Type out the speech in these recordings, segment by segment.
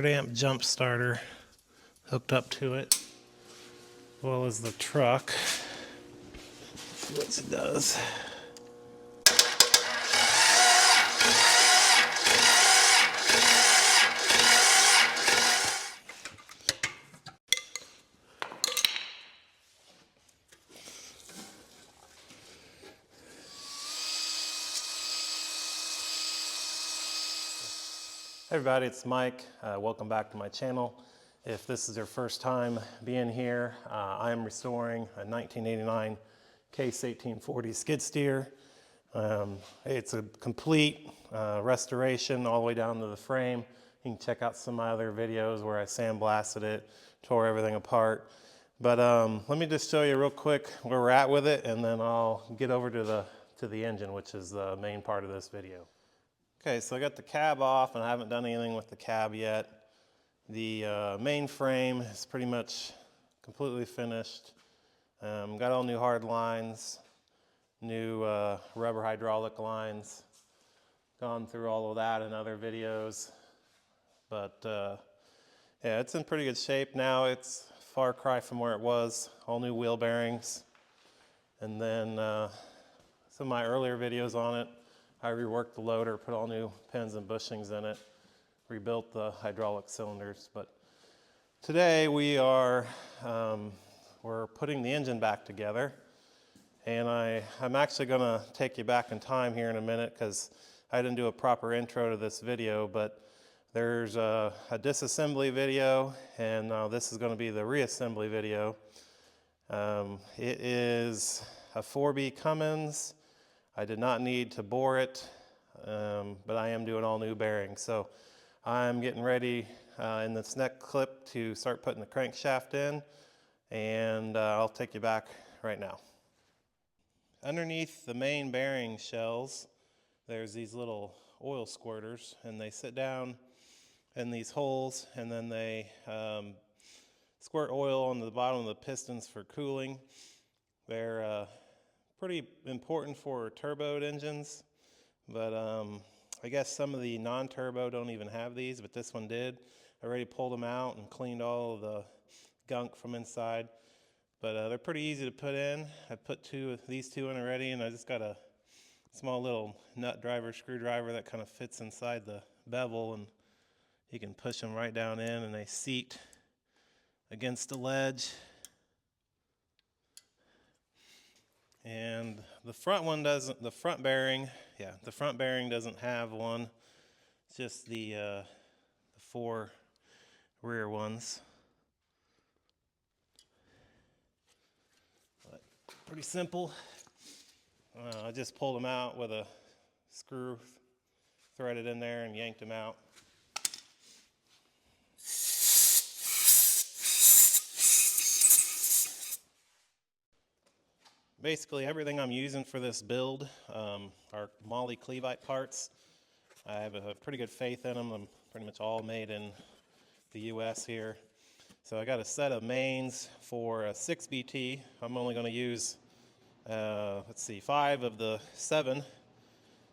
200 amp jump starter hooked up to it, as well as the truck. Let's see what it does. Hey everybody, it's Mike. Welcome back to my channel. If this is your first time being here, I am restoring a 1989 Case 1840 skid steer. It's a complete restoration all the way down to the frame. You can check out some of my other videos where I sandblasted it, tore everything apart. But let me just show you real quick where we're at with it, and then I'll get over to the engine, which is the main part of this video. Okay, so I got the cab off and I haven't done anything with the cab yet. The main frame is pretty much completely finished. Got all new hard lines, new rubber hydraulic lines. Gone through all of that in other videos. But yeah, it's in pretty good shape now. It's a far cry from where it was. All new wheel bearings. And then some of my earlier videos on it, I reworked the loader, put all new pins and bushings in it, rebuilt the hydraulic cylinders. But today we are we're putting the engine back together, and I'm actually going to take you back in time here in a minute because I didn't do a proper intro to this video. But there's a disassembly video, and this is going to be the reassembly video. It is a 4B Cummins. I did not need to bore it, but I am doing all new bearings. So I'm getting ready in this next clip to start putting the crankshaft in, and I'll take you back right now. Underneath the main bearing shells, there's these little oil squirters, and they sit down in these holes, and then they squirt oil on the bottom of the pistons for cooling. They're pretty important for turboed engines, but I guess some of the non-turbo don't even have these, but this one did. I already pulled them out and cleaned all of the gunk from inside, but they're pretty easy to put in. I put these two in already, and I just got a small little nut driver screwdriver that kind of fits inside the bevel, and you can push them right down in, and they seat against the ledge. And the front one doesn't, the front bearing doesn't have one. It's just the four rear ones. But pretty simple. I just pulled them out with a screw, threaded in there and yanked them out. Basically everything I'm using for this build are moly cleveite parts. I have a pretty good faith in them. I'm pretty much all made in the US here. So I got a set of mains for a 6BT. I'm only going to use, 5 of the 7.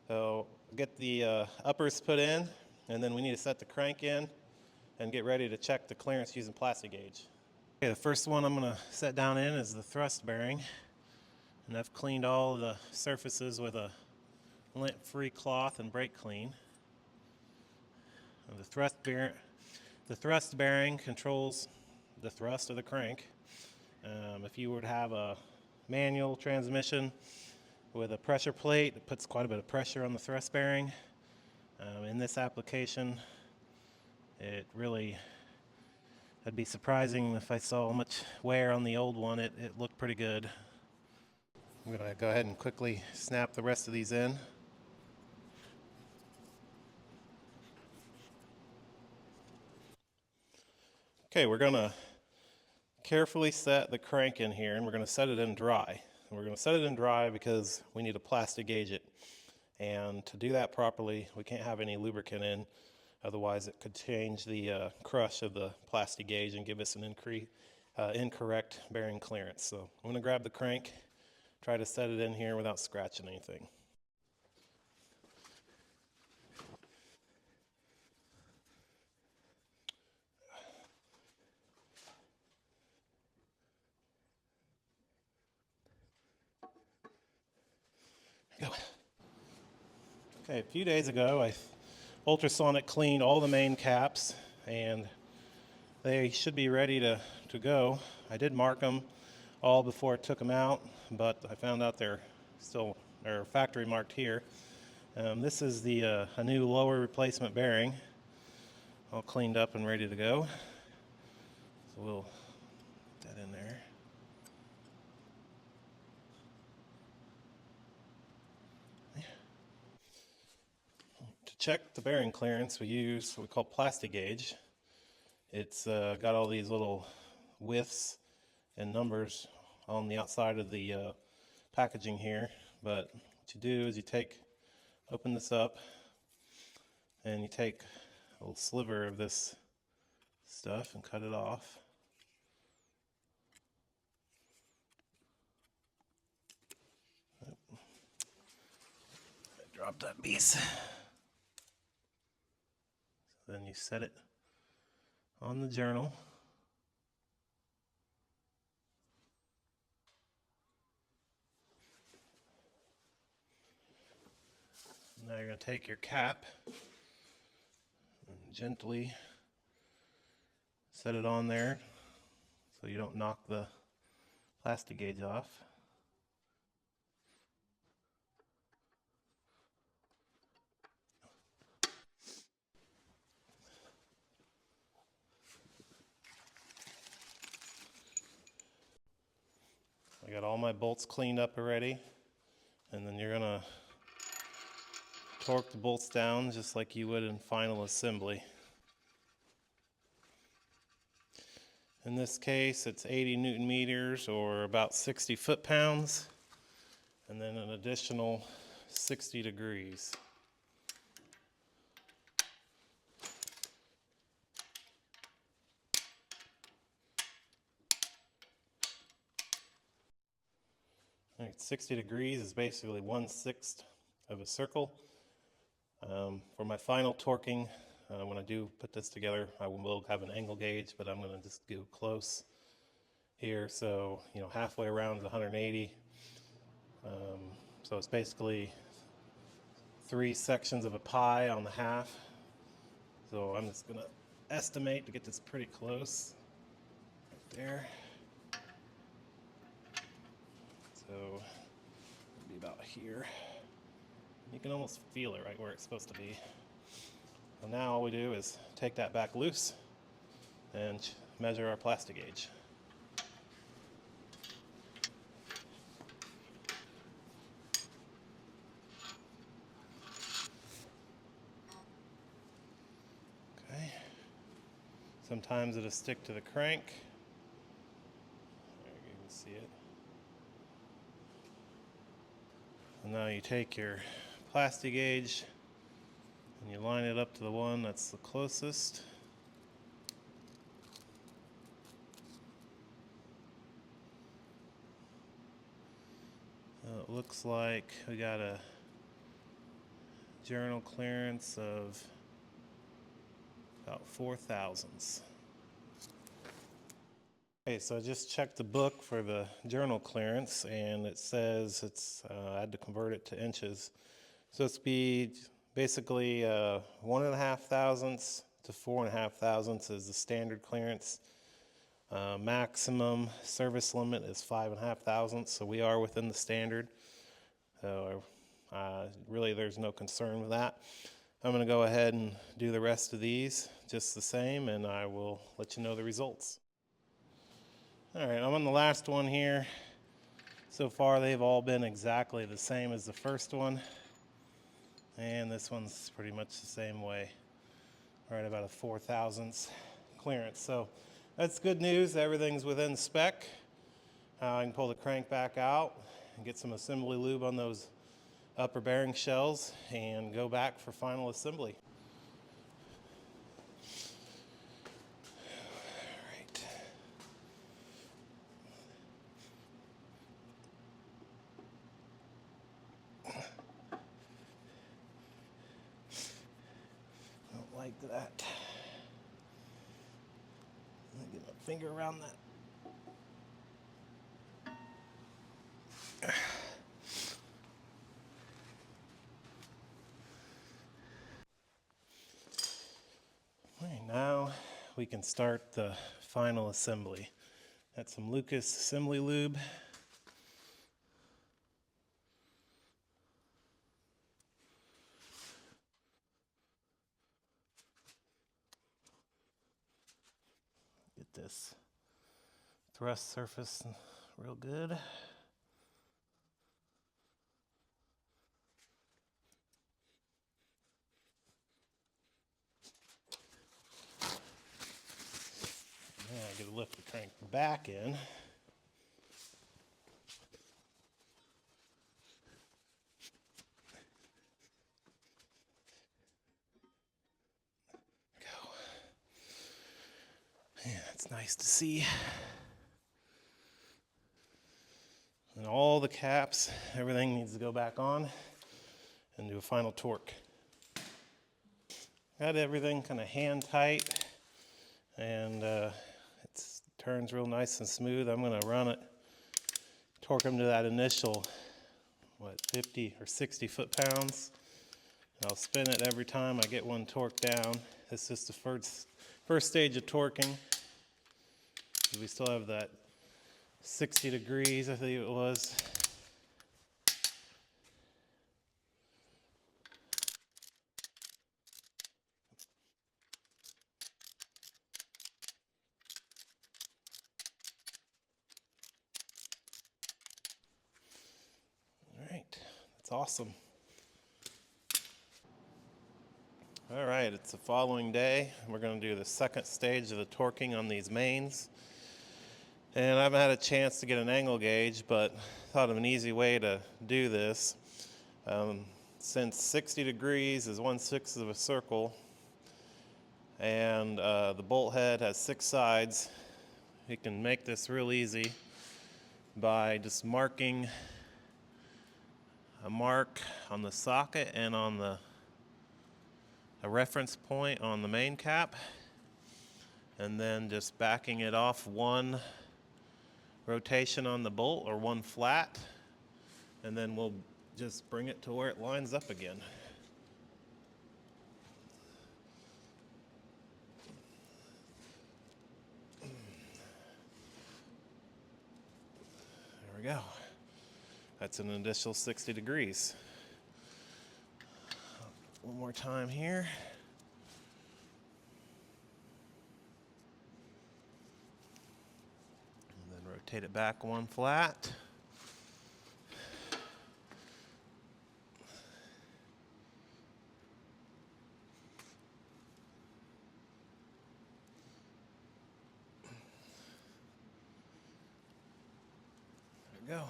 So get the uppers put in, and then we need to set the crank in and get ready to check the clearance using Plasti-gauge. Okay, the first one I'm going to set down in is the thrust bearing. And I've cleaned all of the surfaces with a lint-free cloth and brake clean. And the thrust bearing controls the thrust of the crank. If you were to have a manual transmission with a pressure plate, it puts quite a bit of pressure on the thrust bearing. In this application, it'd be surprising if I saw much wear on the old one. It looked pretty good. I'm going to go ahead and quickly snap the rest of these in. Okay, we're going to carefully set the crank in here, and we're going to set it in dry. And we're going to set it in dry because we need to Plasti-gauge it. And to do that properly, we can't have any lubricant in, otherwise it could change the crush of the Plasti-gauge and give us an incorrect bearing clearance. So I'm going to grab the crank, try to set it in here without scratching anything. Go. Okay, a few days ago I ultrasonic cleaned all the main caps and they should be ready to go. I did mark them all before I took them out, but I found out they're factory marked here. This is a new lower replacement bearing, all cleaned up and ready to go. So we'll put that in there. To check the bearing clearance, we use what we call Plasti-gauge. It's got all these little widths and numbers on the outside of the packaging here. But what you do is you open this up, and you take a little sliver of this stuff and cut it off. Drop that piece. So then you set it on the journal. Now you're going to take your cap and gently set it on there so you don't knock the Plasti-gauge off. I got all my bolts cleaned up already, and then you're going to torque the bolts down just like you would in final assembly. In this case, it's 80 Newton meters or about 60 foot-pounds, and then an additional 60 degrees. All right, 60 degrees is basically 1/6 of a circle. For my final torquing, when I do put this together, I will have an angle gauge, but I'm going to just go close here. So, halfway around is 180. So it's basically 3 sections of a pie on the half. So I'm just going to estimate to get this pretty close. Right there. So it'll be about here. You can almost feel it right where it's supposed to be. So now all we do is take that back loose and measure our Plasti-gauge. Okay. Sometimes it'll stick to the crank. There you can see it. And now you take your Plasti-gauge and you line it up to the one that's the closest. It looks like we got a journal clearance of about 4 thousandths. Okay, so I just checked the book for the journal clearance, and it says I had to convert it to inches. So it's be basically 1.5 thousandths to 4.5 thousandths is the standard clearance. Maximum service limit is 5.5 thousandths, so we are within the standard. So really there's no concern with that. I'm going to go ahead and do the rest of these just the same, and I will let you know the results. Alright, I'm on the last one here. So far they've all been exactly the same as the first one. And this one's pretty much the same way. Right about a 4 thousandths clearance. So that's good news. Everything's within spec. I can pull the crank back out and get some assembly lube on those upper bearing shells and go back for final assembly. Like that. Let me get my finger around that. we can start the final assembly. Got some Lucas assembly lube. Get this thrust surface real good. Now I gotta lift the crank back in. Go. Yeah, it's nice to see. And all the caps, everything needs to go back on and do a final torque. Got everything kind of hand tight, and it turns real nice and smooth. I'm going to run it, torque them to that initial, 50 or 60 foot-pounds. I'll spin it every time I get one torqued down. This is the first stage of torquing. We still have that 60 degrees, I think it was. All right, that's awesome. All right, it's the following day. We're going to do the second stage of the torquing on these mains. And I haven't had a chance to get an angle gauge, but thought of an easy way to do this. Since 60 degrees is 1/6 of a circle, and the bolt head has 6 sides, you can make this real easy by just marking a mark on the socket and on a reference point on the main cap, and then just backing it off one rotation on the bolt or one flat, and then we'll just bring it to where it lines up again. There we go. That's an additional 60 degrees. One more time here. And then rotate it back one flat. There we go.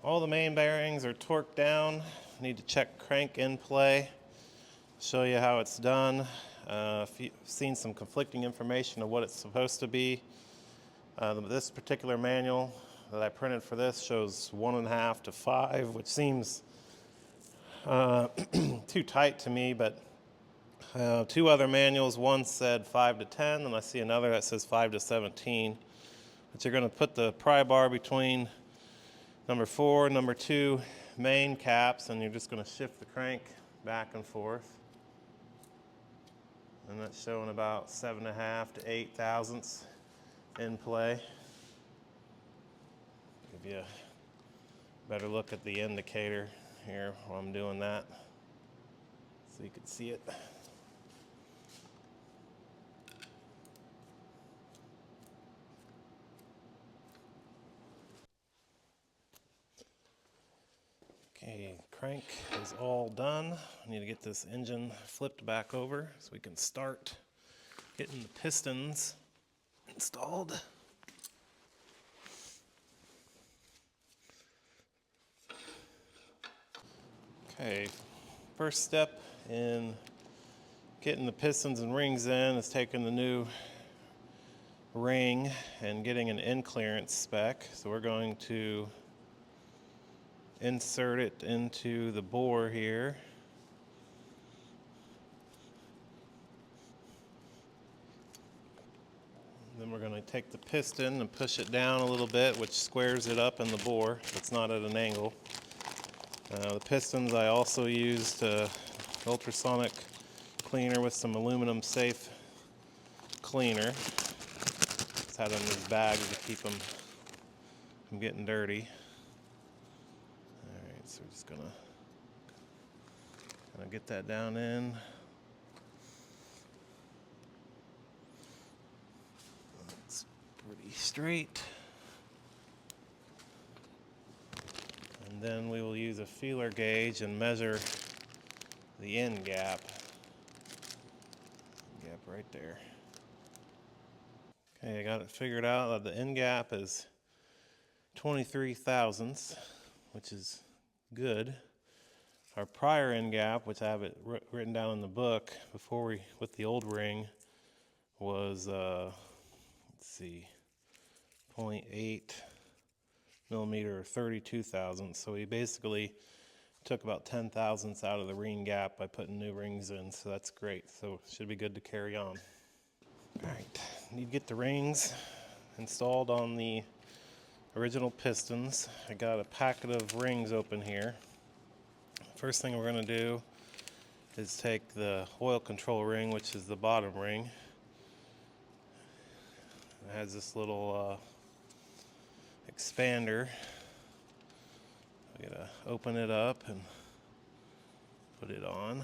All the main bearings are torqued down. Need to check crank in play. Show you how it's done. If you've seen some conflicting information of what it's supposed to be, this particular manual that I printed for this shows 1.5 to 5, which seems too tight to me, but 2 other manuals, one said 5 to 10, and I see another that says 5 to 17. But you're going to put the pry bar between number 4 and number 2 main caps, and you're just going to shift the crank back and forth. And that's showing about 7.5 to 8 thousandths in play. Give you a better look at the indicator here while I'm doing that, so you can see it. Okay, crank is all done. I need to get this engine flipped back over so we can start getting the pistons installed. Okay, first step in getting the pistons and rings in is taking the new ring and getting an end clearance spec. So we're going to insert it into the bore here. Then we're going to take the piston and push it down a little bit, which squares it up in the bore. It's not at an angle. The pistons I also used ultrasonic cleaner with some aluminum safe cleaner. Just had them in these bags to keep them from getting dirty. Alright, so we're just gonna get that down in. It's pretty straight. And then we will use a feeler gauge and measure the end gap. Gap right there. Okay, I got it figured out that the end gap is 23 thousandths, which is good. Our prior end gap, which I have it written down in the book before with the old ring, was let's see, 0.8 millimeter or 32 thousandths. So we basically took about 10 thousandths out of the ring gap by putting new rings in, so that's great. So it should be good to carry on. All right, need to get the rings installed on the original pistons. I got a packet of rings open here. First thing we're going to do is take the oil control ring, which is the bottom ring. It has this little expander. I'm going to open it up and put it on.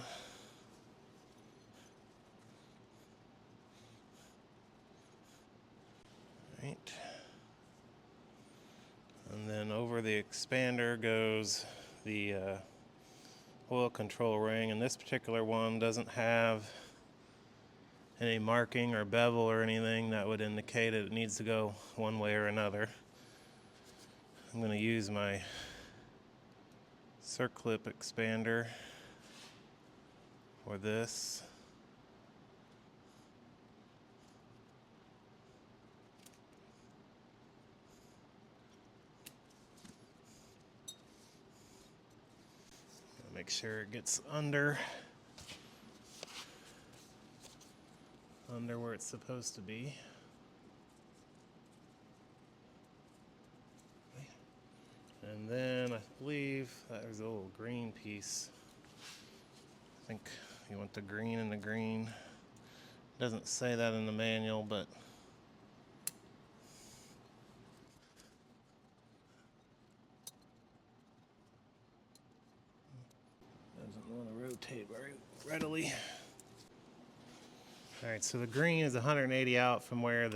Right. And then over the expander goes the oil control ring, and this particular one doesn't have any marking or bevel or anything that would indicate it needs to go one way or another. I'm going to use my circlip expander for this. Make sure it gets under where it's supposed to be. And then I believe there's a little green piece. I think you want the green and the green. It doesn't say that in the manual, but doesn't want to rotate very readily. Alright, so the green is 180 out from where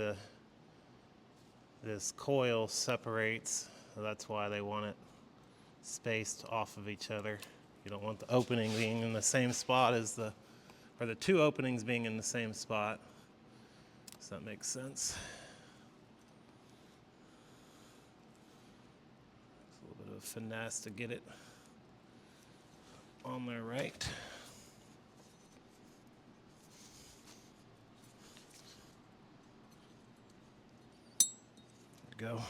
this coil separates. So that's why they want it spaced off of each other. You don't want the opening being in the same spot as the two openings being in the same spot. Does that make sense? It's a little bit of finesse to get it on there right. There we go.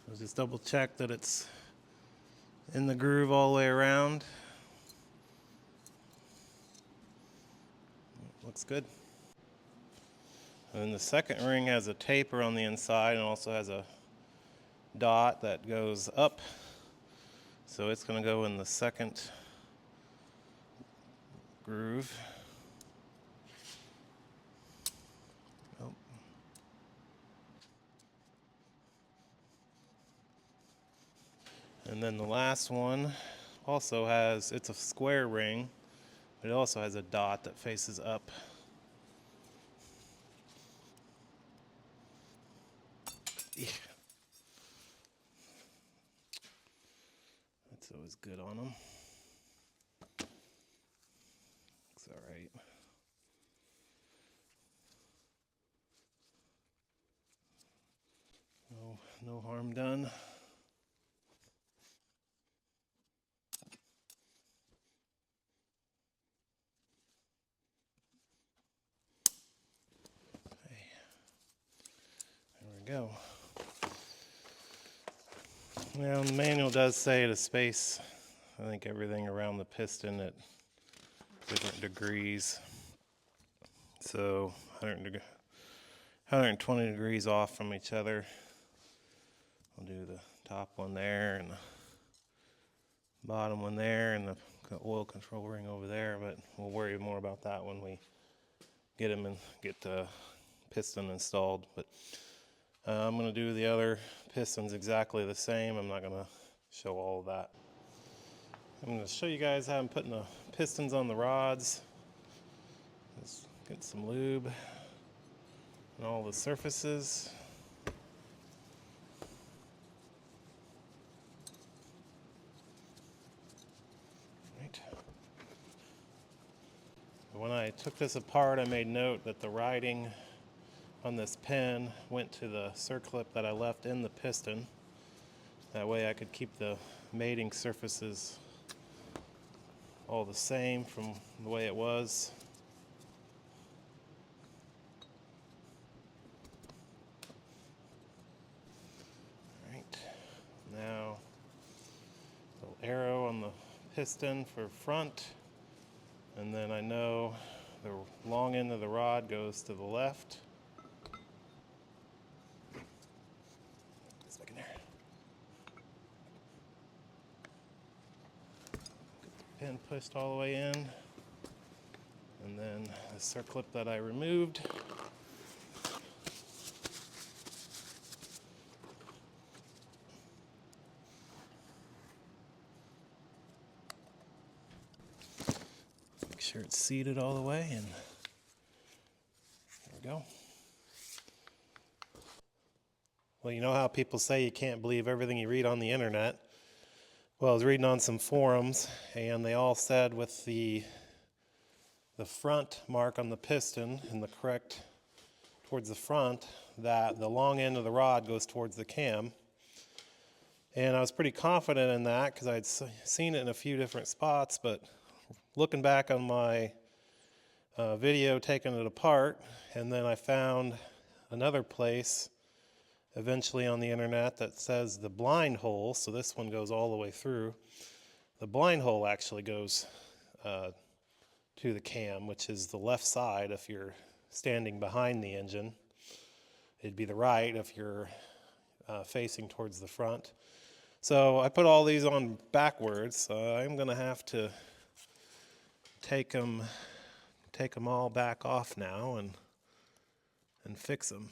So just double check that it's in the groove all the way around. Looks good. And then the second ring has a taper on the inside and also has a dot that goes up. So it's going to go in the second groove. Oh. And then the last one also has, it's a square ring, but it also has a dot that faces up. Yeah. That's always good on them. Looks all right. No harm done. Okay. There we go. Now the manual does say to space, I think, everything around the piston at different degrees. So 120 degrees off from each other. I'll do the top one there and the bottom one there, and the got oil control ring over there, but we'll worry more about that when we get them and get the piston installed. But I'm going to do the other pistons exactly the same. I'm not going to show all of that. I'm going to show you guys how I'm putting the pistons on the rods. Let's get some lube on all the surfaces. Right. When I took this apart, I made note that the writing on this pin went to the circlip that I left in the piston. That way I could keep the mating surfaces all the same from the way it was. Right. Now, little arrow on the piston for front, and then I know the long end of the rod goes to the left. Get the pin pushed all the way in, and then the circlip that I removed. Make sure it's seated all the way, and there we go. Well, you know how people say you can't believe everything you read on the internet? Well, I was reading on some forums, and they all said with the front mark on the piston and the correct towards the front, that the long end of the rod goes towards the cam. And I was pretty confident in that because I'd seen it in a few different spots, but looking back on my video taking it apart, and then I found another place eventually on the internet that says the blind hole, so this one goes all the way through. The blind hole actually goes to the cam, which is the left side if you're standing behind the engine. It'd be the right if you're facing towards the front. So I put all these on backwards, so I'm going to have to take them all back off now and fix them.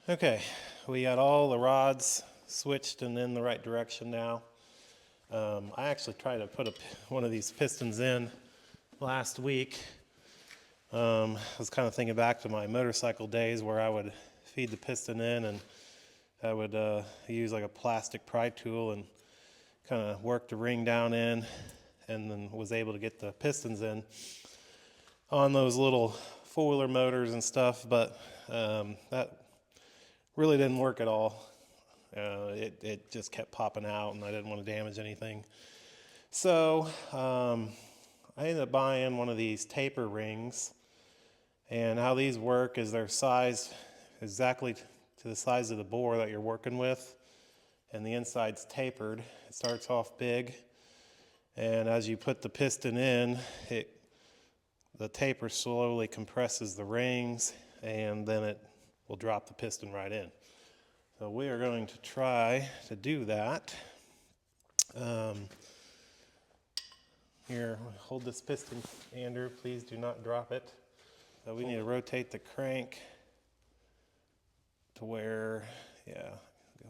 Okay, we got all the rods switched and in the right direction now. I actually tried to put one of these pistons in last week. I was kind of thinking back to my motorcycle days where I would feed the piston in, and I would use like a plastic pry tool and kind of work the ring down in, and then was able to get the pistons in on those little four-wheeler motors and stuff, but that really didn't work at all. It just kept popping out, and I didn't want to damage anything. So I ended up buying one of these taper rings, and how these work is they're sized exactly to the size of the bore that you're working with, and the inside's tapered. It starts off big, and as you put the piston in, the taper slowly compresses the rings, and then it will drop the piston right in. So we are going to try to do that. Here, hold this piston, Andrew, please do not drop it. So we need to rotate the crank to where, yeah, go.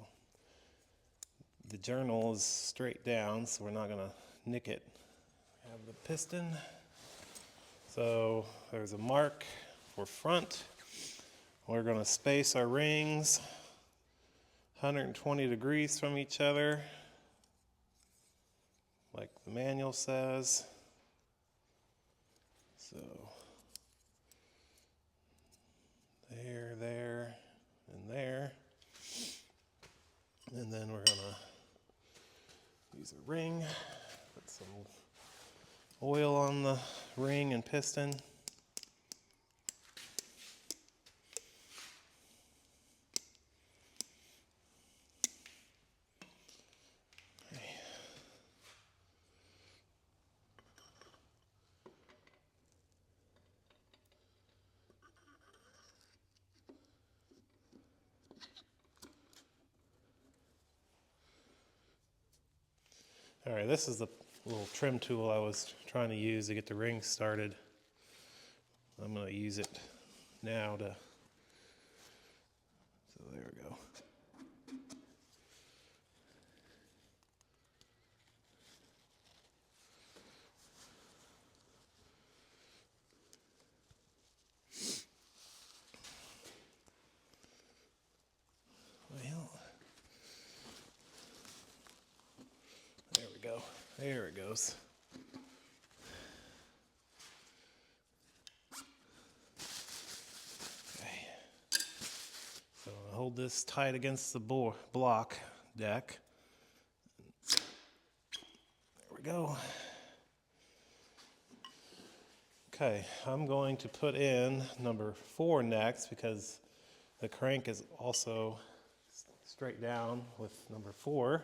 The journal is straight down, so we're not gonna nick it. Have the piston. So there's a mark for front. We're gonna space our rings 120 degrees from each other, like the manual says. So there, and there. And then we're gonna use a ring, put some oil on the ring and piston. All right, this is the little trim tool I was trying to use to get the ring started. I'm going to use it now to, so there we go. Well, there we go. There it goes. So I'll hold this tight against the block deck. There we go. Okay, I'm going to put in number 4 next because the crank is also straight down with number 4.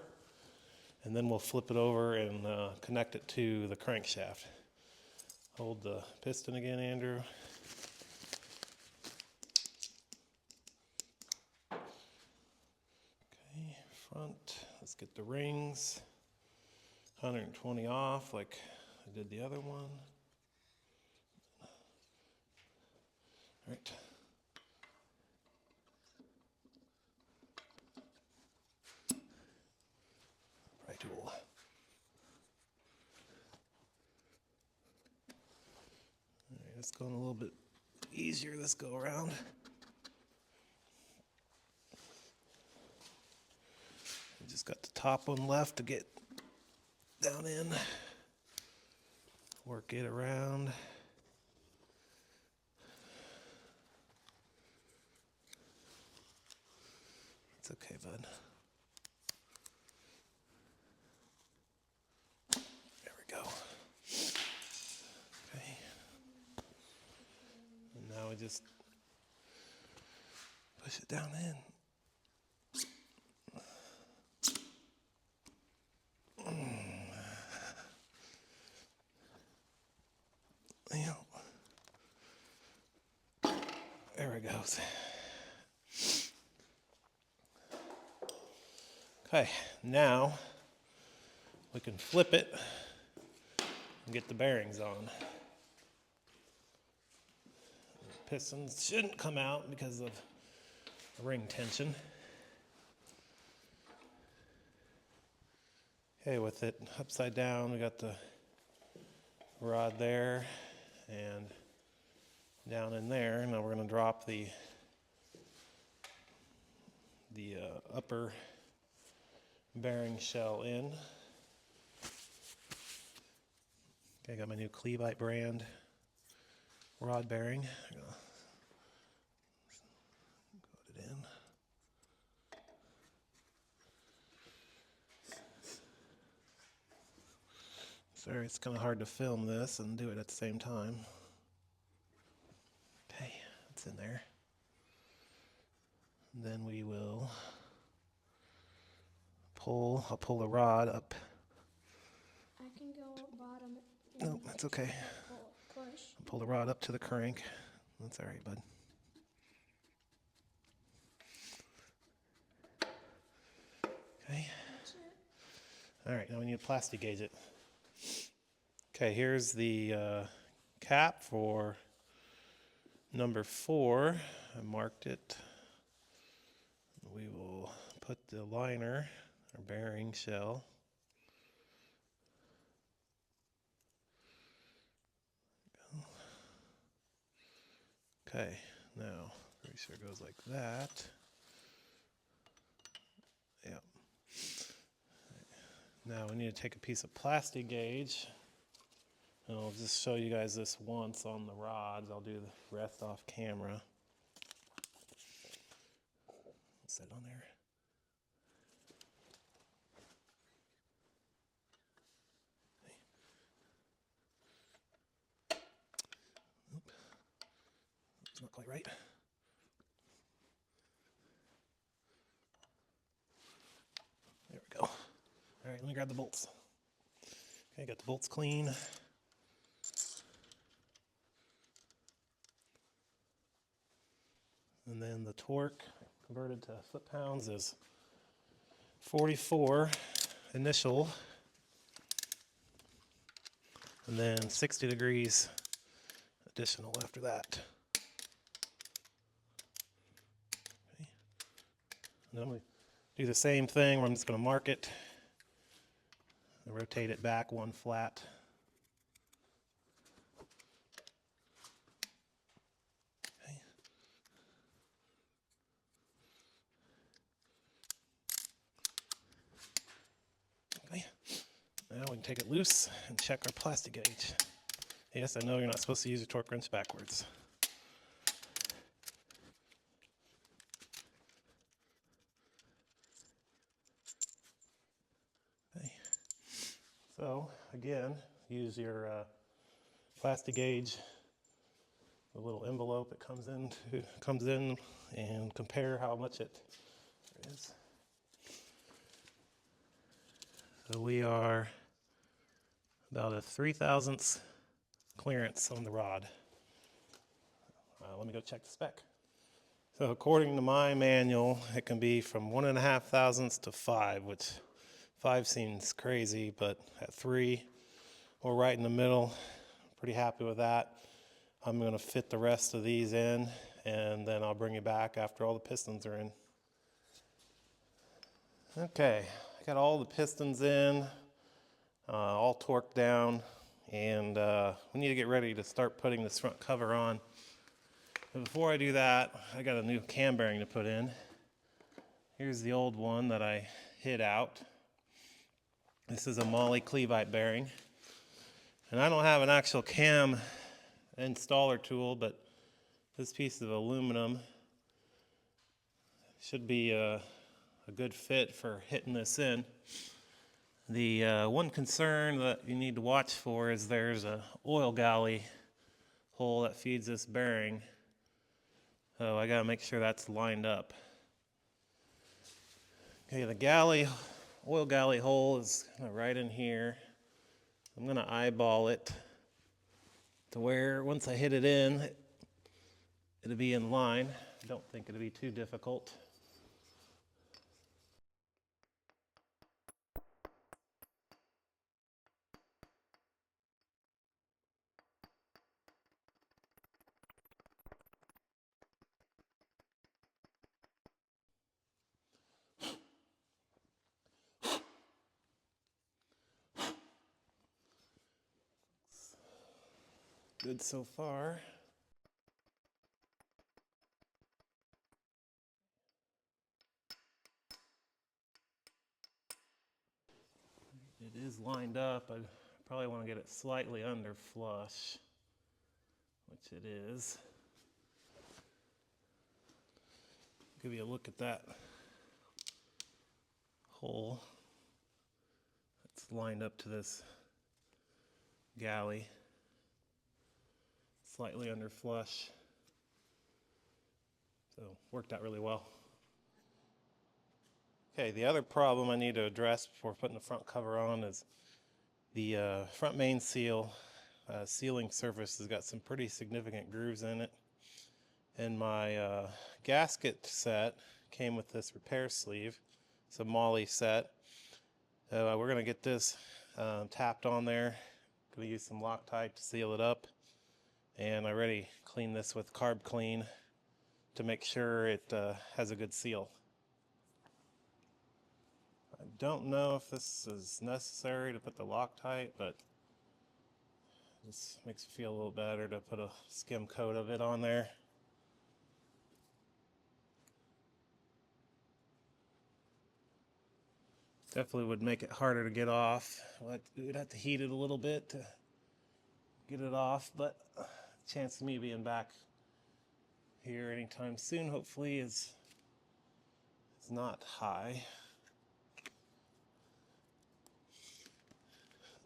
And then we'll flip it over and connect it to the crankshaft. Hold the piston again, Andrew. Okay, front. Let's get the rings. 120 off like I did the other one. All right. Right tool. All right, it's going a little bit easier this go around. I just got the top one left to get down in. Work it around. It's okay, bud. There we go. Okay. And now we just push it down in. Yeah. There it goes. Okay, now we can flip it and get the bearings on. The pistons shouldn't come out because of ring tension. Okay, with it upside down, we got the rod there and down in there. Now we're going to drop the upper bearing shell in. Okay, I got my new Cleveite brand rod bearing. I'm gonna put it in. Sorry, it's kind of hard to film this and do it at the same time. Okay, it's in there. And then we will I'll pull the rod up. I can go bottom. No, that's okay. Push. Pull the rod up to the crank. That's all right, bud. Okay. That's it. All right, now we need to Plasti-gauge it. Okay, here's the cap for number 4. I marked it. We will put the liner, our bearing shell. Okay, now pretty sure it goes like that. Yep. Now we need to take a piece of Plasti-gauge, and I'll just show you guys this once on the rods. I'll do the rest off camera. Set it on there. Oop. It's not quite right. There we go. All right, let me grab the bolts. Okay, got the bolts clean. And then the torque converted to foot-pounds is 44 initial. and then 60 degrees additional after that. Okay. And then we do the same thing where I'm just going to mark it and rotate it back one flat. Okay. Okay. Now we can take it loose and check our Plasti-gauge. Yes, I know you're not supposed to use your torque wrench backwards. Okay. So again, use your Plasti-gauge, the little envelope it comes in, and compare how much it is. So we are about a 3/1000 clearance on the rod. Let me go check the spec. So according to my manual, it can be from 1.5 thousandths to 5, which 5 seems crazy, but at 3, we're right in the middle. Pretty happy with that. I'm going to fit the rest of these in, and then I'll bring you back after all the pistons are in. Okay, I got all the pistons in, all torqued down, and we need to get ready to start putting this front cover on. But before I do that, I got a new cam bearing to put in. Here's the old one that I hid out. This is a Molle Cleveite bearing. And I don't have an actual cam installer tool, but this piece of aluminum should be a good fit for hitting this in. The one concern that you need to watch for is there's an oil galley hole that feeds this bearing. So I gotta make sure that's lined up. Okay, the oil galley hole is right in here. I'm gonna eyeball it to where once I hit it in, it'll be in line. I don't think it'll be too difficult. Good so far. It is lined up. I probably want to get it slightly under flush, which it is. Give you a look at that hole. It's lined up to this galley. Slightly under flush. So worked out really well. Okay, the other problem I need to address before putting the front cover on is the front main seal. Sealing surface has got some pretty significant grooves in it. And my gasket set came with this repair sleeve. It's a Molle set. We're going to get this tapped on there. Going to use some Loctite to seal it up. And I already cleaned this with Carb Clean to make sure it has a good seal. I don't know if this is necessary to put the Loctite, but this makes me feel a little better to put a skim coat of it on there. Definitely would make it harder to get off. We'd have to heat it a little bit to get it off, but the chance of me being back here anytime soon, hopefully, is not high.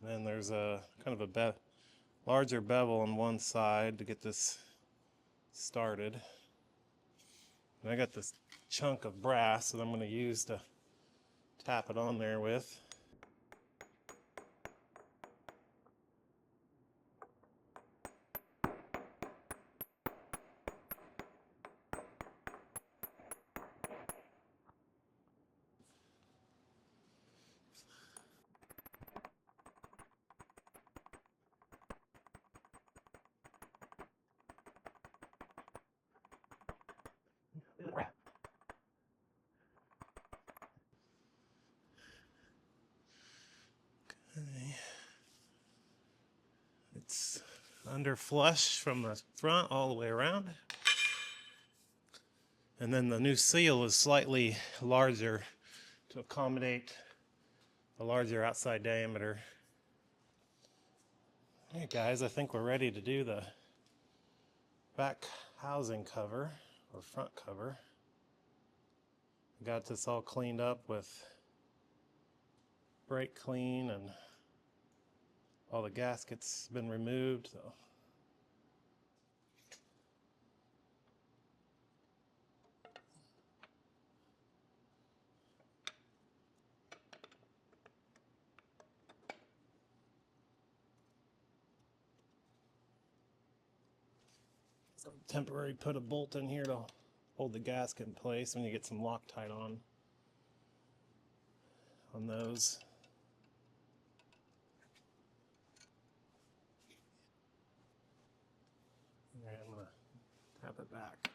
And then there's a kind of a larger bevel on one side to get this started. And I got this chunk of brass that I'm going to use to tap it on there with. under flush from the front all the way around. And then the new seal is slightly larger to accommodate a larger outside diameter. All right, guys, I think we're ready to do the back housing cover or front cover. Got this all cleaned up with brake clean, and all the gaskets been removed. So temporary put a bolt in here to hold the gasket in place when you get some Loctite on those. And I'm gonna tap it back.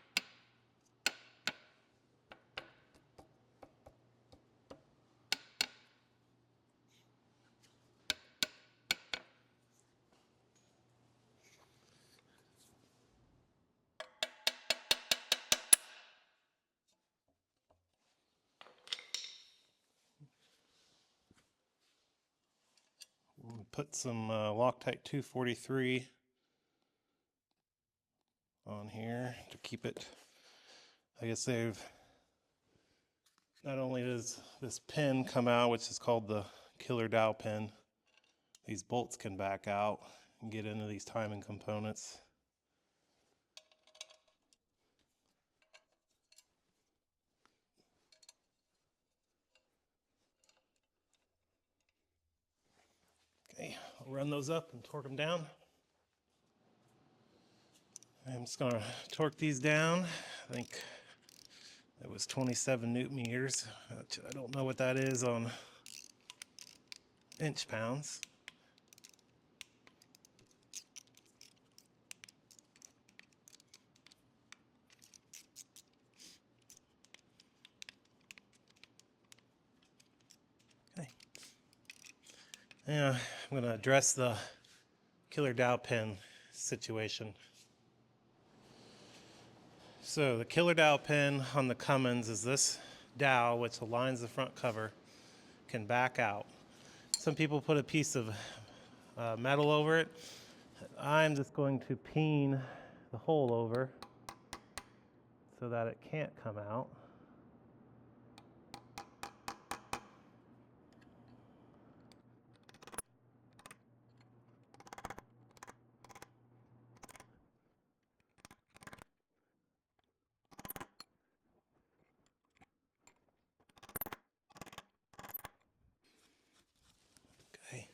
Put some Loctite 243 on here to keep it. I guess they've, not only does this pin come out, which is called the killer dowel pin, these bolts can back out and get into these timing components. Okay, I'll run those up and torque them down. I'm just going to torque these down. I think it was 27 Newton meters. I don't know what that is on inch pounds. Okay. Yeah, I'm going to address the killer dowel pin situation. So the killer dowel pin on the Cummins is this dowel, which aligns the front cover, can back out. Some people put a piece of metal over it. I'm just going to peen the hole over so that it can't come out. Okay.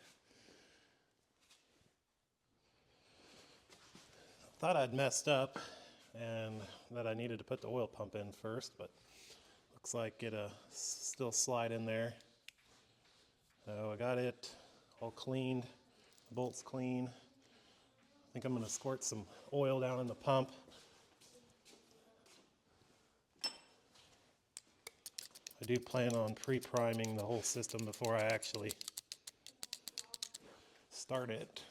Thought I'd messed up and that I needed to put the oil pump in first, but looks like it still slide in there. So I got it all cleaned, the bolts clean. I think I'm going to squirt some oil down in the pump. I do plan on pre-priming the whole system before I actually start it.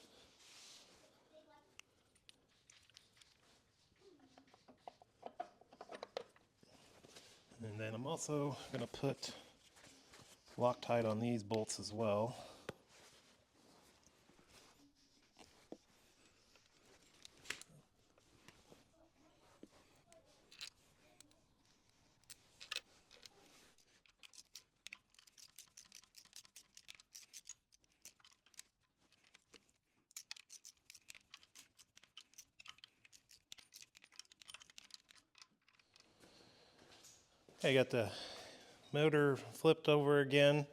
And then I'm also going to put Loctite on these bolts as well. I got the motor flipped over again.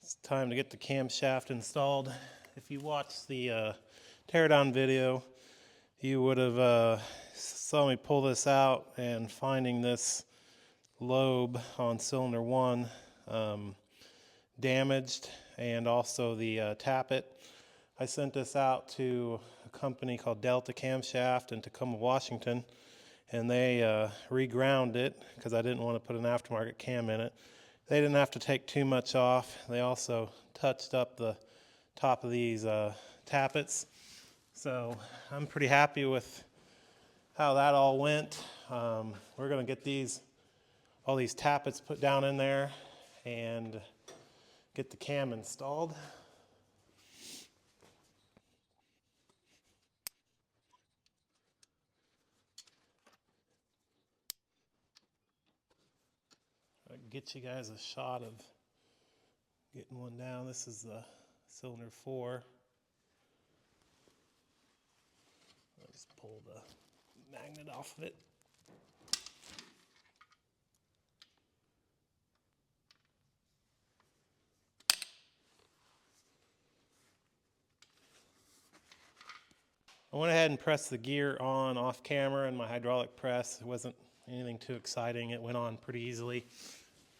It's time to get the camshaft installed. If you watched the teardown video, you would have saw me pull this out and finding this lobe on cylinder 1 damaged, and also the tappet. I sent this out to a company called Delta Camshaft in Tacoma, Washington, and they reground it because I didn't want to put an aftermarket cam in it. They didn't have to take too much off. They also touched up the top of these tappets. So I'm pretty happy with how that all went. We're gonna get all these tappets put down in there and get the cam installed. I'll get you guys a shot of getting one down. This is the cylinder 4. I'll just pull the magnet off of it. I went ahead and pressed the gear on off camera in my hydraulic press. It wasn't anything too exciting. It went on pretty easily.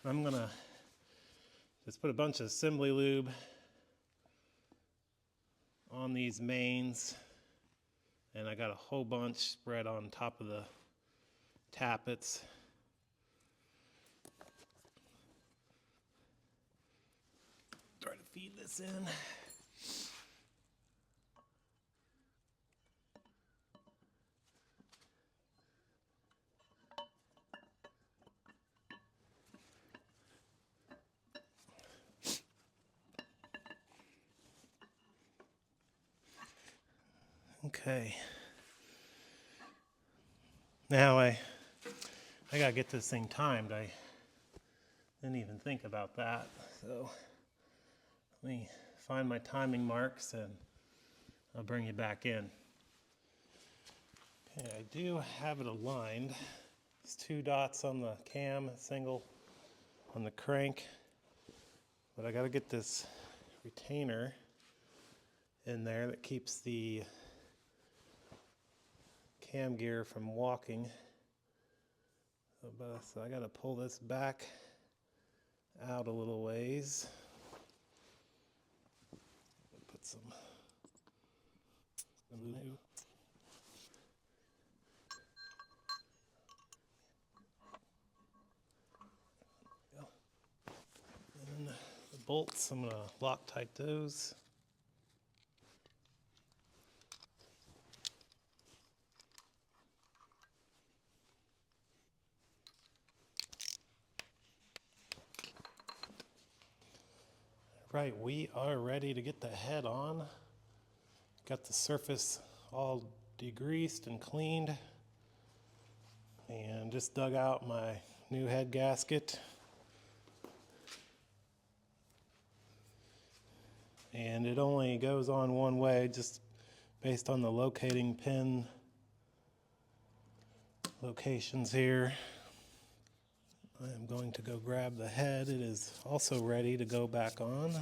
I'm gonna just put a bunch of assembly lube on these mains, and I got a whole bunch spread on top of the tappets. Try to feed this in. Okay. Now I gotta get this thing timed. I didn't even think about that. So let me find my timing marks and I'll bring you back in. Okay, I do have it aligned. There's 2 dots on the cam, single on the crank, but I gotta get this retainer in there that keeps the cam gear from walking. So I got to pull this back out a little ways. Put some glue. And then the bolts, I'm going to Loctite those. Right, we are ready to get the head on. Got the surface all degreased and cleaned, and just dug out my new head gasket. And it only goes on one way, just based on the locating pin locations here. I am going to go grab the head. It is also ready to go back on.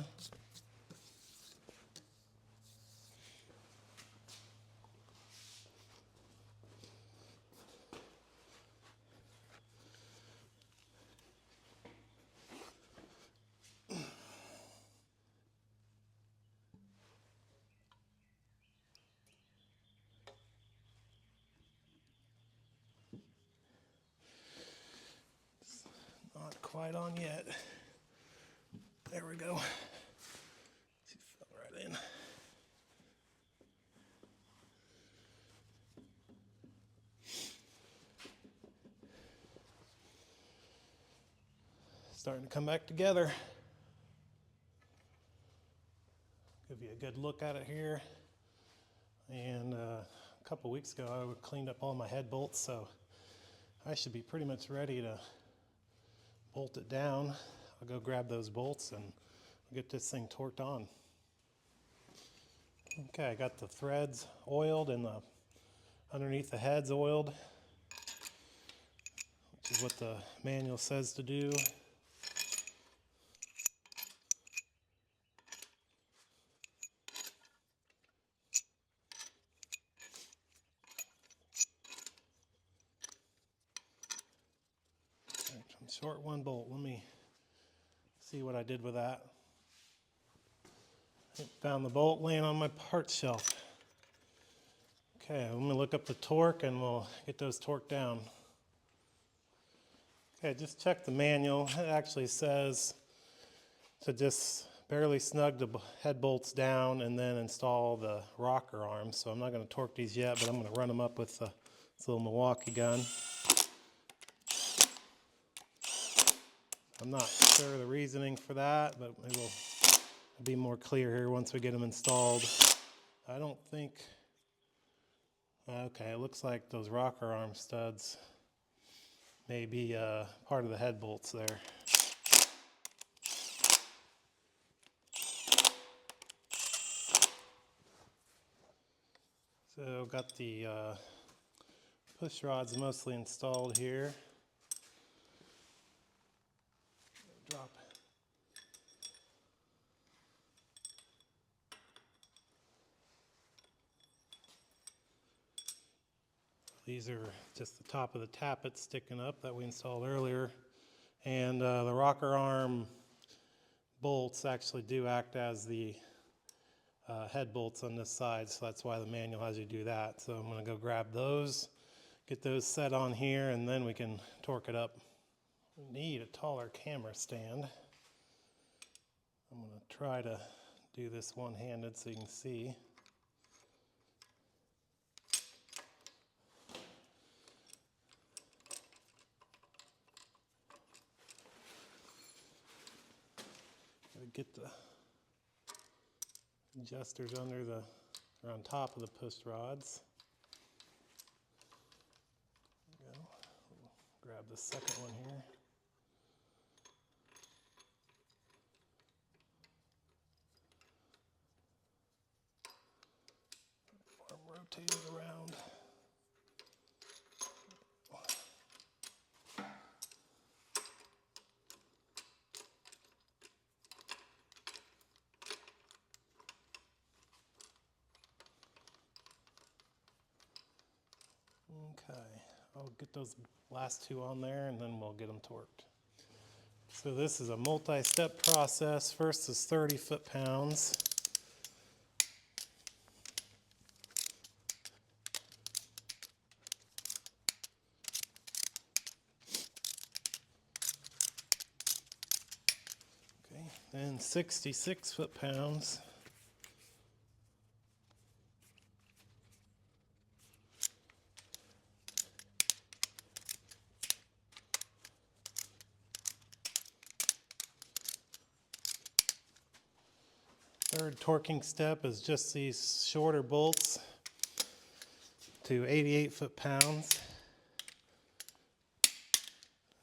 Not quite on yet. There we go. She fell right in. Starting to come back together. Give you a good look at it here. And a couple weeks ago I cleaned up all my head bolts, so I should be pretty much ready to bolt it down. I'll go grab those bolts and I'll get this thing torqued on. Okay, I got the threads oiled and the underneath the heads oiled, which is what the manual says to do. I'm short one bolt. Let me see what I did with that. I found the bolt laying on my parts shelf. Okay, I'm going to look up the torque and we'll get those torqued down. Okay, just check the manual. It actually says to just barely snug the head bolts down and then install the rocker arms. So I'm not going to torque these yet, but I'm going to run them up with this little Milwaukee gun. I'm not sure of the reasoning for that, but it will be more clear here once we get them installed. I don't think, okay, it looks like those rocker arm studs may be part of the head bolts there. So got the push rods mostly installed here. Drop. These are just the top of the tappet sticking up that we installed earlier. And the rocker arm bolts actually do act as the head bolts on this side, so that's why the manual has you do that. So I'm going to go grab those, get those set on here, and then we can torque it up. We need a taller camera stand. I'm going to try to do this one-handed so you can see. Gotta get the adjusters under or on top of the push rods. There we go. We'll grab the second one here. Arm rotated around. Okay, I'll get those last two on there and then we'll get them torqued. So this is a multi-step process. First is 30 foot-pounds. Okay, then 66 foot-pounds. Third torquing step is just these shorter bolts to 88 foot-pounds.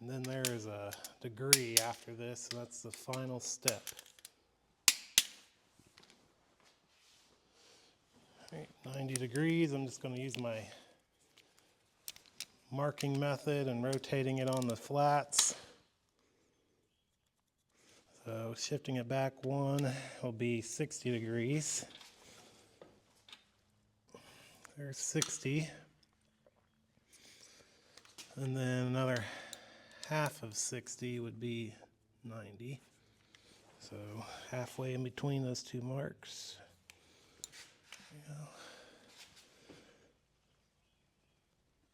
And then there is a degree after this, so that's the final step. All right, 90 degrees. I'm just going to use my marking method and rotating it on the flats. So shifting it back one will be 60 degrees. There's 60. And then another half of 60 would be 90. So halfway in between those two marks. There we go.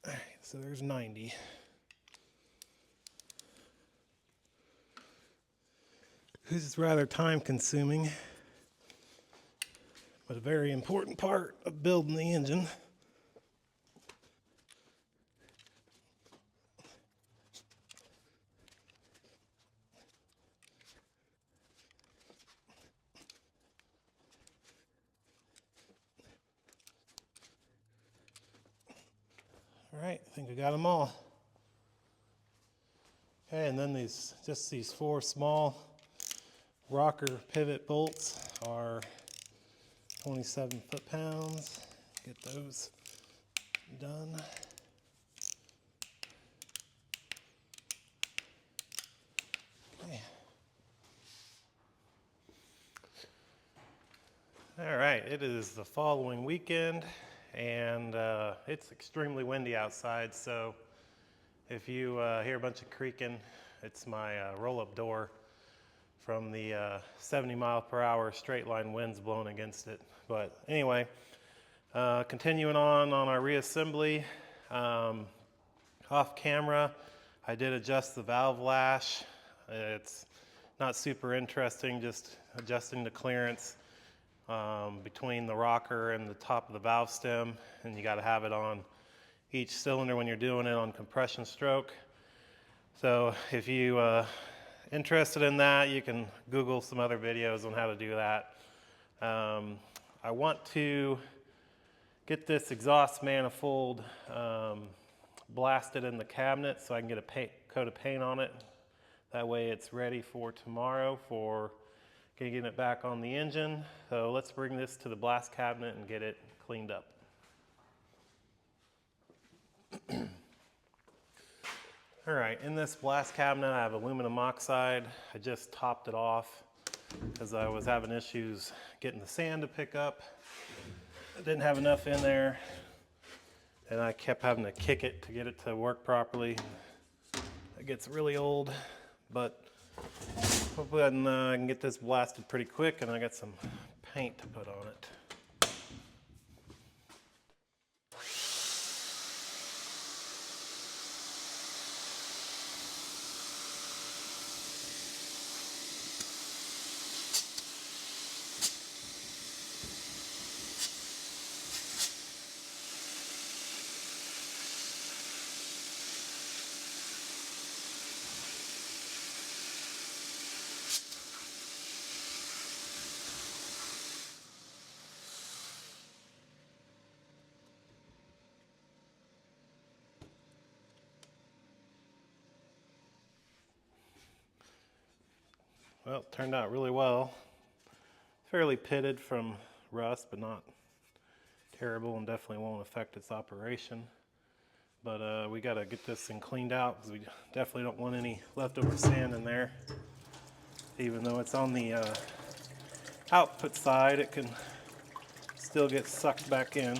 All right, so there's 90. This is rather time consuming, but a very important part of building the engine. All right, I think we got them all. Okay, and then these four small rocker pivot bolts are 27 foot-pounds. Get those done. Okay. All right, it is the following weekend, and it's extremely windy outside, so if you hear a bunch of creaking, it's my roll-up door from the 70-mile-per-hour straight line winds blowing against it. But anyway, continuing on our reassembly. Off camera, I did adjust the valve lash. It's not super interesting, just adjusting the clearance between the rocker and the top of the valve stem, and you got to have it on each cylinder when you're doing it on compression stroke. So if you interested in that, you can Google some other videos on how to do that. I want to get this exhaust manifold blasted in the cabinet so I can get a coat of paint on it. That way it's ready for tomorrow for getting it back on the engine. So let's bring this to the blast cabinet and get it cleaned up. All right, in this blast cabinet I have aluminum oxide. I just topped it off because I was having issues getting the sand to pick up. I didn't have enough in there, and I kept having to kick it to get it to work properly. It gets really old, but hopefully I can get this blasted pretty quick, and I got some paint to put on it. Well, it turned out really well. Fairly pitted from rust, but not terrible, and definitely won't affect its operation. But we got to get this thing cleaned out because we definitely don't want any leftover sand in there. Even though it's on the output side, it can still get sucked back in.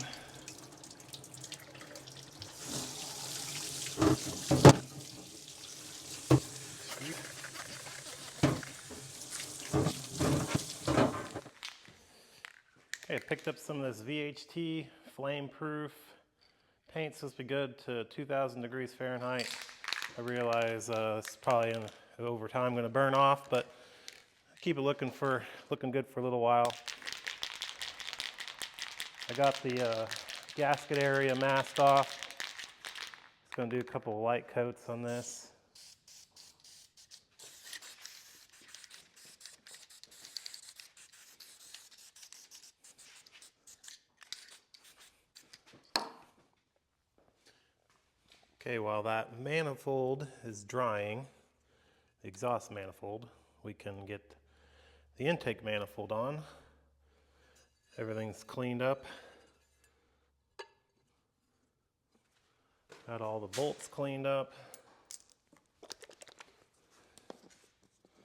Okay, I picked up some of this VHT flame proof paint. Supposed to be good to 2,000 degrees Fahrenheit. I realize it's probably over time going to burn off, but keep it looking good for a little while. I got the gasket area masked off. Just going to do a couple of light coats on this. Okay, while that manifold is drying, the exhaust manifold, we can get the intake manifold on. Everything's cleaned up. Got all the bolts cleaned up.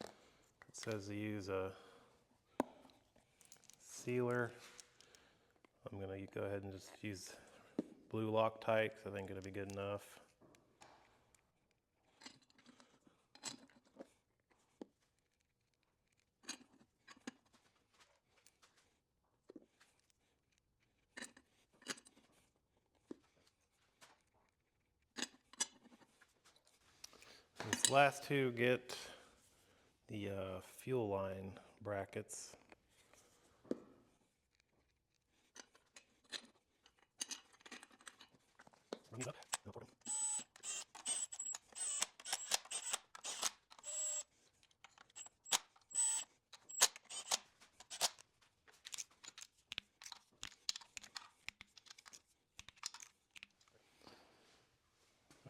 It says to use a sealer. I'm going to go ahead and just use blue Loctite because I think it'll be good enough. These last two get the fuel line brackets.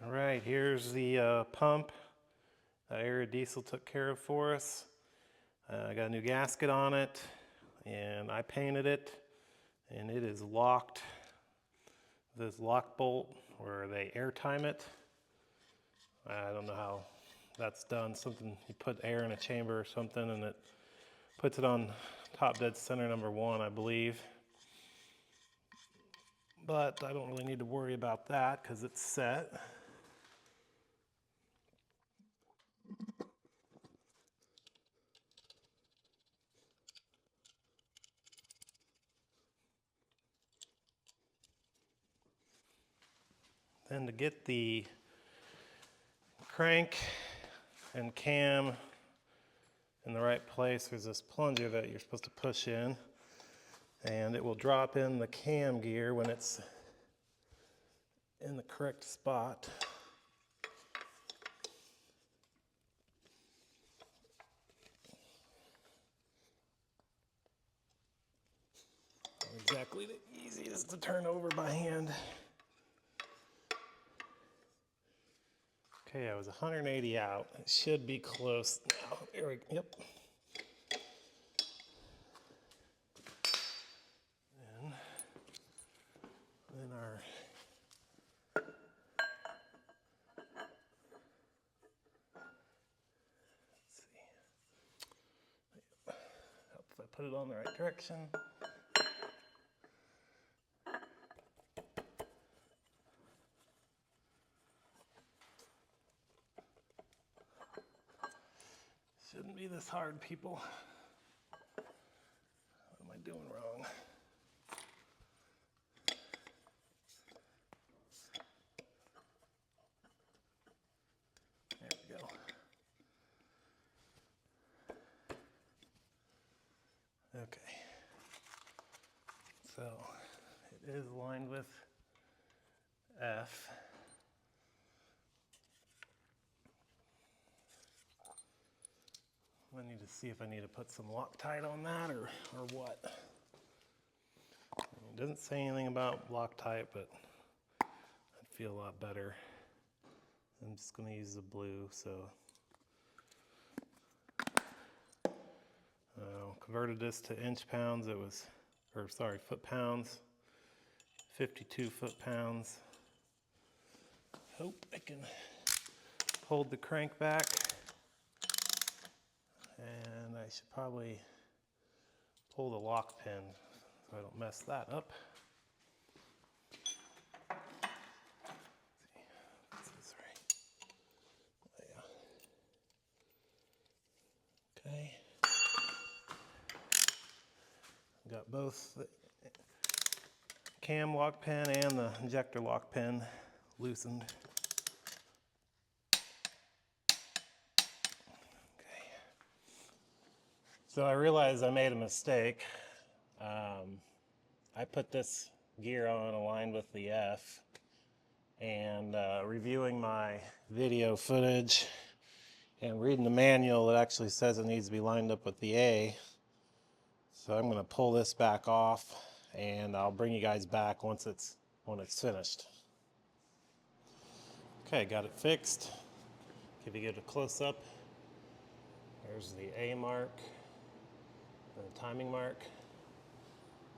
All right, here's the pump that Aero Diesel took care of for us. I got a new gasket on it, and I painted it, and it is locked. This lock bolt where they air time it. I don't know how that's done. Something, you put air in a chamber or something, and it puts it on top dead center number 1, I believe. But I don't really need to worry about that because it's set. Then to get the crank and cam in the right place. There's this plunger that you're supposed to push in, and it will drop in the cam gear when it's in the correct spot. Not exactly the easiest to turn over by hand. Okay, I was 180 out. It should be close now. There we go. Yep. And then our let's see. Help if I put it on the right direction. Shouldn't be this hard, people. What am I doing wrong? There we go. Okay. So it is lined with F. I need to see if I need to put some Loctite on that or what. It doesn't say anything about Loctite, but I'd feel a lot better. I'm just going to use the blue, so. Converted this to inch pounds, it was, or sorry, foot pounds, 52 foot-pounds. Hope I can hold the crank back. And I should probably pull the lock pin so I don't mess that up. Let's see, this is right. Yeah. Okay. Got both the cam lock pin and the injector lock pin loosened. So I realized I made a mistake. I put this gear on aligned with the F, and reviewing my video footage and reading the manual, it actually says it needs to be lined up with the A. So I'm going to pull this back off, and I'll bring you guys back when it's finished. Okay, got it fixed. If you get a close up, there's the A mark. The timing mark,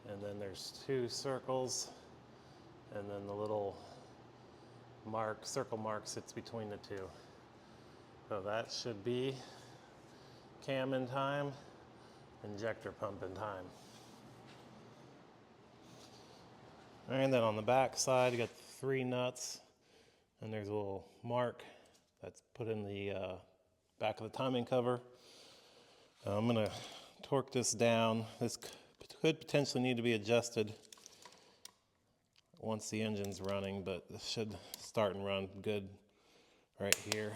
and then there's two circles, and then the little mark, circle mark sits between the two. So that should be cam in time, injector pump in time. And then on the back side, you got 3 nuts, and there's a little mark that's put in the back of the timing cover. I'm gonna torque this down. This could potentially need to be adjusted once the engine's running, but this should start and run good right here.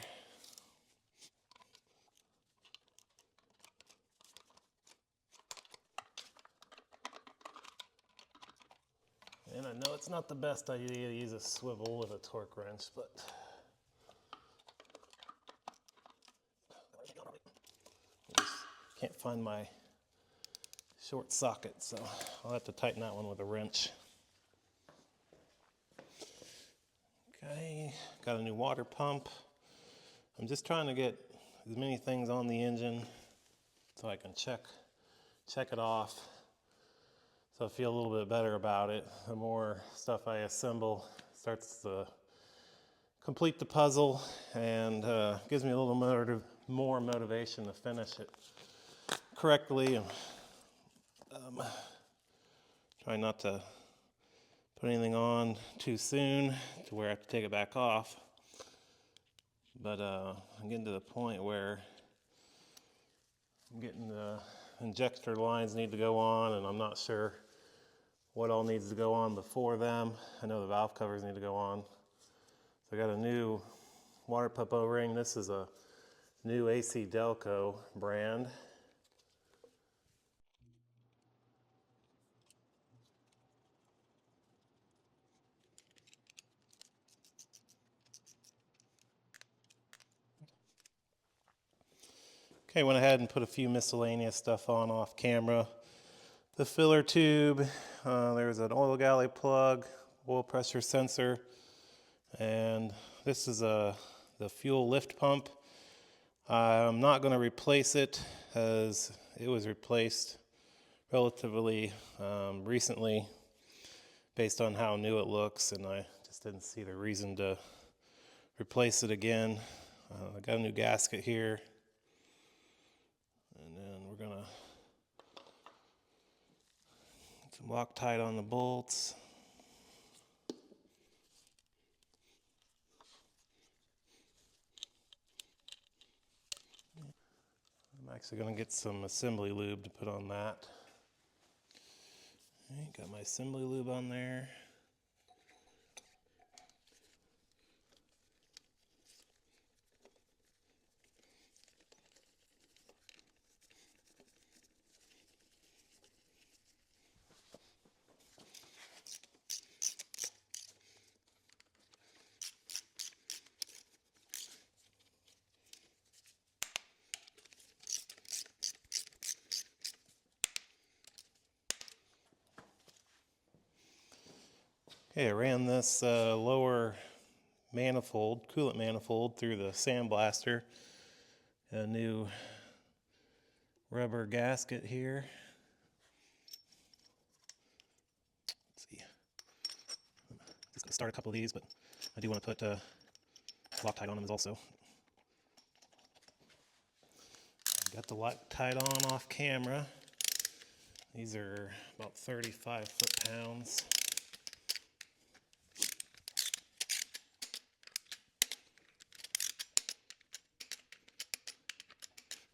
And I know it's not the best idea to use a swivel with a torque wrench, but I just can't find my short socket, so I'll have to tighten that one with a wrench. Okay, got a new water pump. I'm just trying to get as many things on the engine so I can check it off, so I feel a little bit better about it. The more stuff I assemble starts to complete the puzzle, and gives me a little more motivation to finish it correctly, and try not to put anything on too soon to where I have to take it back off. But I'm getting to the point where I'm getting the injector lines need to go on, and I'm not sure what all needs to go on before them. I know the valve covers need to go on. So I got a new water pump O-ring. This is a new AC Delco brand. Okay, went ahead and put a few miscellaneous stuff on off camera. The filler tube, there's an oil galley plug, oil pressure sensor, and this is the fuel lift pump. I'm not going to replace it as it was replaced relatively recently based on how new it looks, and I just didn't see the reason to replace it again. I got a new gasket here, and then we're going to get some Loctite on the bolts. I'm actually going to get some assembly lube to put on that. Okay, got my assembly lube on there. Okay, I ran this lower manifold, coolant manifold, through the sandblaster. A new rubber gasket here. Let's see. Just gonna start a couple of these, but I do want to put Loctite on them as also. Got the Loctite on off camera. These are about 35 foot-pounds.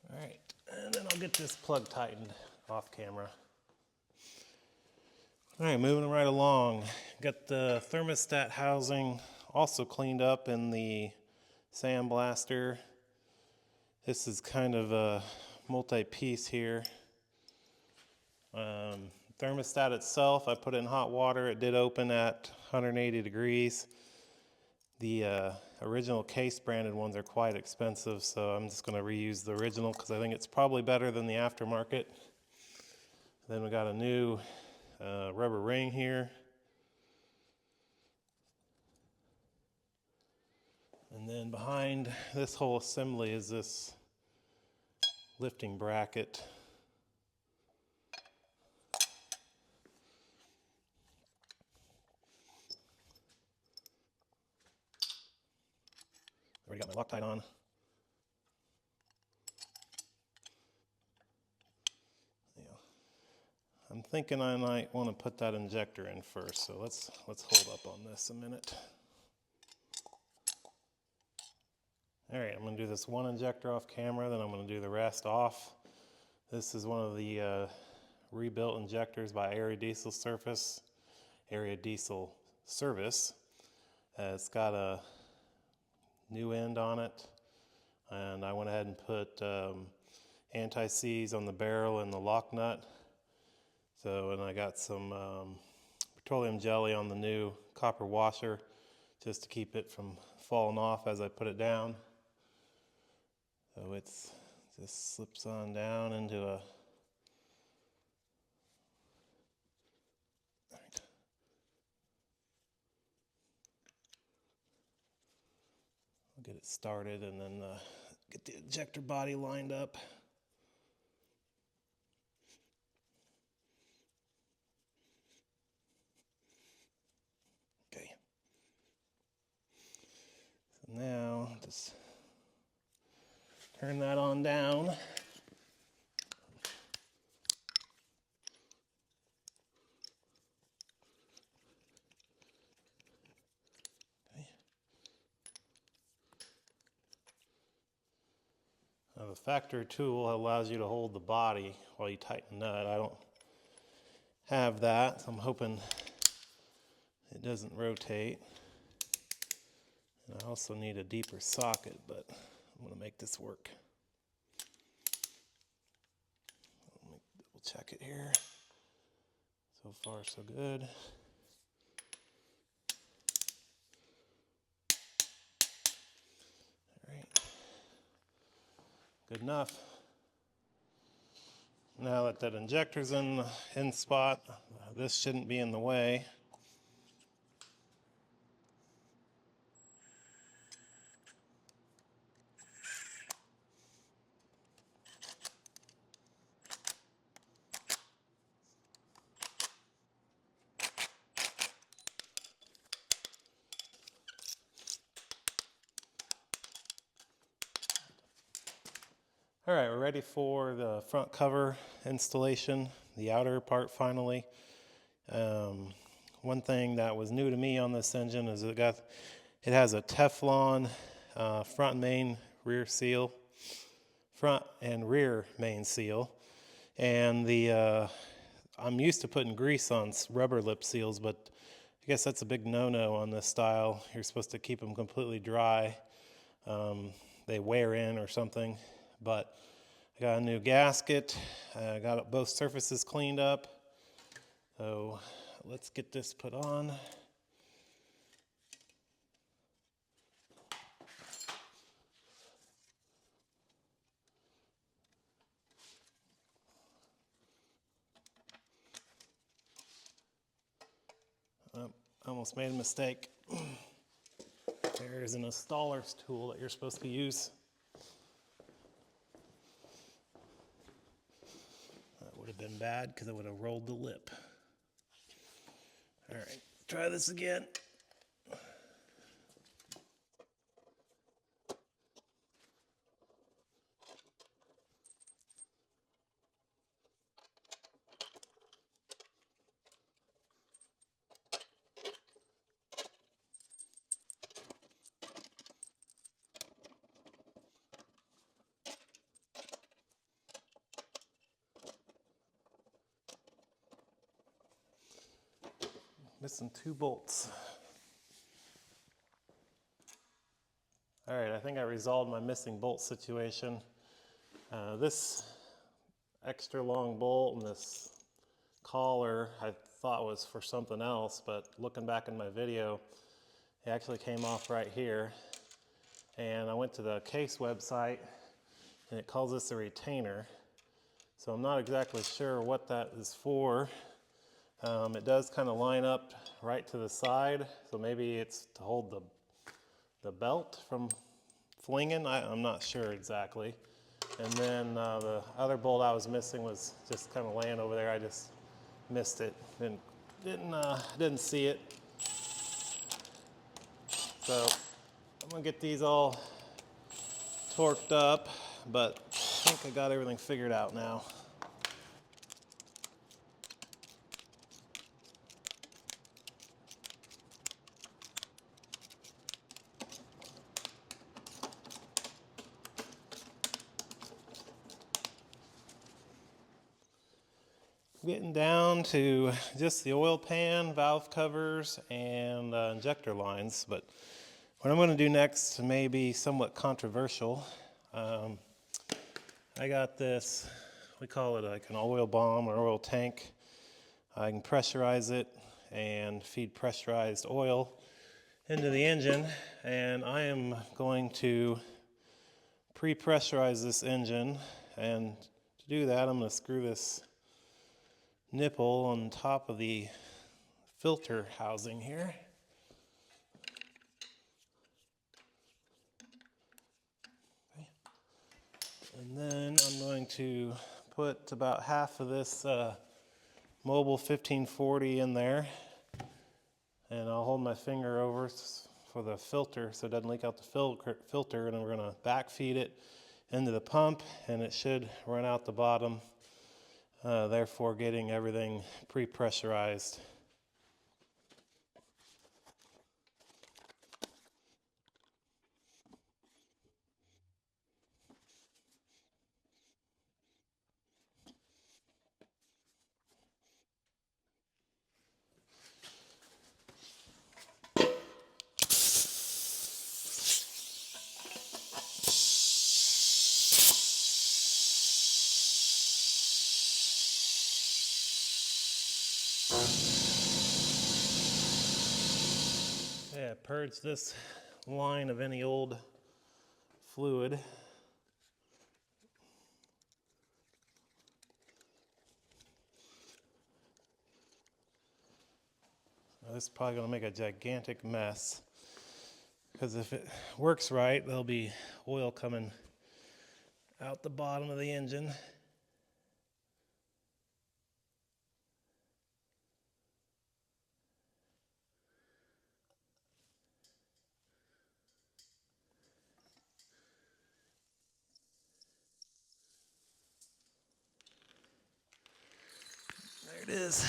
All right, and then I'll get this plug tightened off camera. All right, moving right along. Got the thermostat housing also cleaned up in the sandblaster. This is kind of a multi-piece here. Thermostat itself, I put it in hot water. It did open at 180 degrees. The original case branded ones are quite expensive, so I'm just going to reuse the original because I think it's probably better than the aftermarket. Then we got a new rubber ring here. And then behind this whole assembly is this lifting bracket. Already got my Loctite on. Yeah. I'm thinking I might want to put that injector in first, so let's hold up on this a minute. All right, I'm going to do this one injector off camera, then I'm going to do the rest off. This is one of the rebuilt injectors by Area Diesel Service. It's got a new end on it, and I went ahead and put anti-seize on the barrel and the lock nut. So, and I got some petroleum jelly on the new copper washer just to keep it from falling off as I put it down. So it's just slips on down into a get it started and then get the injector body lined up. Okay. So now just turn that on down. The factory tool allows you to hold the body while you tighten the nut. I don't have that, so I'm hoping it doesn't rotate. And I also need a deeper socket, but I'm going to make this work. Let me double check it here. So far, so good. All right. Good enough. Now that that injector's in spot, this shouldn't be in the way. All right, we're ready for the front cover installation, the outer part finally. One thing that was new to me on this engine is it has a Teflon front and main rear seal, front and rear main seal, and I'm used to putting grease on rubber lip seals, but I guess that's a big no-no on this style. You're supposed to keep them completely dry. They wear in or something. But I got a new gasket. I got both surfaces cleaned up. So let's get this put on. I almost made a mistake. There's an installer's tool that you're supposed to use. That would have been bad because I would have rolled the lip. All right, try this again. Missing 2 bolts. All right, I think I resolved my missing bolt situation. This extra long bolt and this collar I thought was for something else, but looking back in my video, it actually came off right here. And I went to the Case website and it calls this a retainer. So I'm not exactly sure what that is for. It does kind of line up right to the side, so maybe it's to hold the belt from flinging. I'm not sure exactly. And then the other bolt I was missing was just kind of laying over there. I just missed it. Didn't see it. So I'm gonna get these all torqued up, but I think I got everything figured out now. Getting down to just the oil pan, valve covers, and injector lines. But what I'm going to do next may be somewhat controversial. I got this, we call it like an oil bomb or oil tank. I can pressurize it and feed pressurized oil into the engine. And I am going to pre-pressurize this engine. And to do that, I'm going to screw this nipple on top of the filter housing here. Okay. And then I'm going to put about half of this Mobile 1540 in there, and I'll hold my finger over for the filter so it doesn't leak out the filter, and then we're going to backfeed it into the pump, and it should run out the bottom. Therefore getting everything pre-pressurized. Okay, I purged this line of any old fluid. Now, this is probably going to make a gigantic mess, because if it works right, there'll be oil coming out the bottom of the engine. There it is.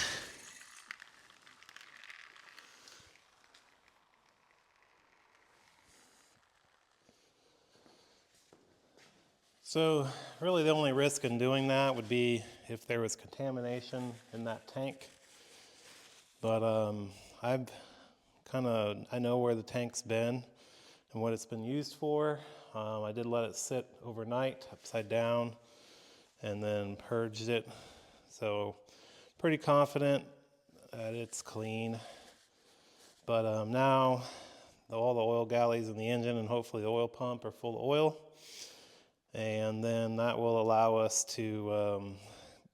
So really the only risk in doing that would be if there was contamination in that tank. But I know where the tank's been and what it's been used for. I did let it sit overnight upside down and then purged it. So pretty confident that it's clean. But now all the oil galleys in the engine and hopefully the oil pump are full of oil. And then that will allow us to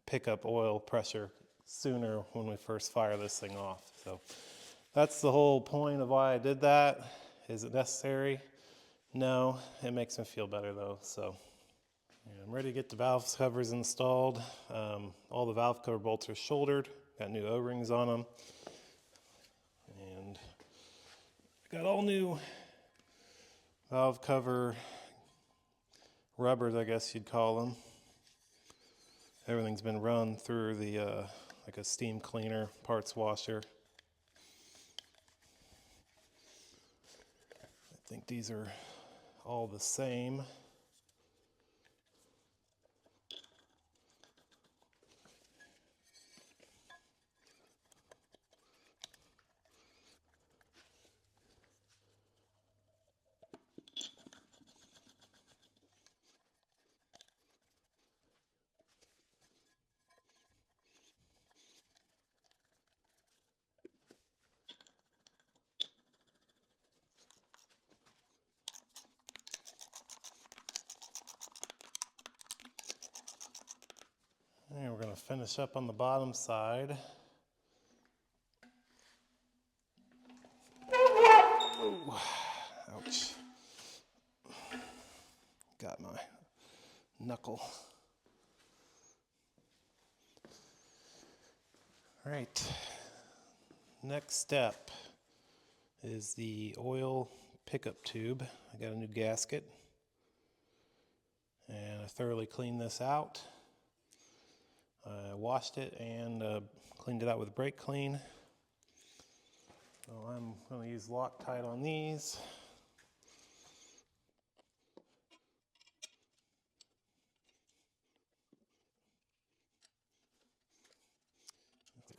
pick up oil pressure sooner when we first fire this thing off. So that's the whole point of why I did that. Is it necessary? No, it makes me feel better though. So I'm ready to get the valve covers installed. All the valve cover bolts are shouldered, got new O-rings on them. And got all new valve cover rubbers, I guess you'd call them. Everything's been run through the like a steam cleaner, parts washer. I think these are all the same. And we're going to finish up on the bottom side. Ooh, ouch. Got my knuckle. All right. Next step is the oil pickup tube. I got a new gasket. And I thoroughly cleaned this out. I washed it and cleaned it out with brake clean. So I'm going to use Loctite on these.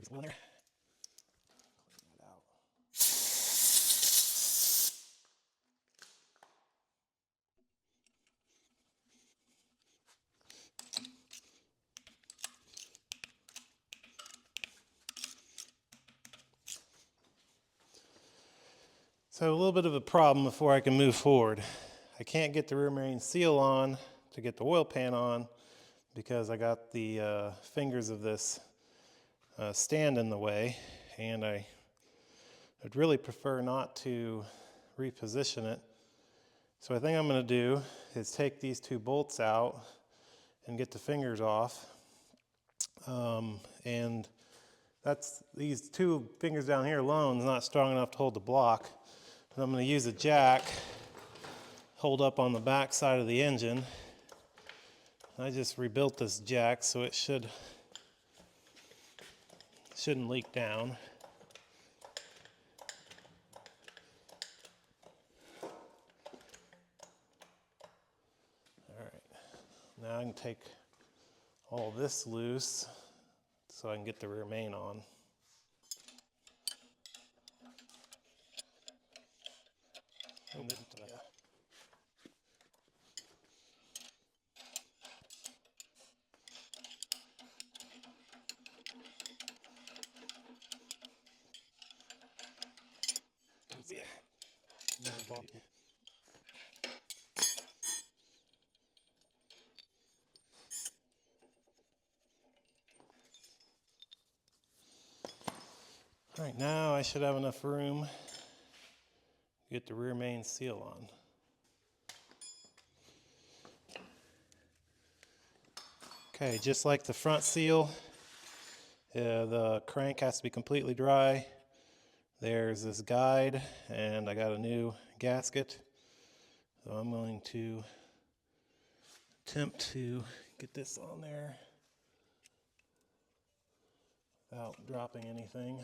Clean that out. So a little bit of a problem before I can move forward. I can't get the rear main seal on to get the oil pan on because I got the fingers of this stand in the way, and I would really prefer not to reposition it. So I think I'm going to do is take these two bolts out and get the fingers off. And that's these two fingers down here alone is not strong enough to hold the block. And I'm going to use a jack, hold up on the back side of the engine. I just rebuilt this jack so it shouldn't leak down. All right, now I can take all this loose so I can get the rear main on. All right, now I should have enough room to get the rear main seal on. Okay, just like the front seal, the crank has to be completely dry. There's this guide, and I got a new gasket. So I'm going to attempt to get this on there without dropping anything.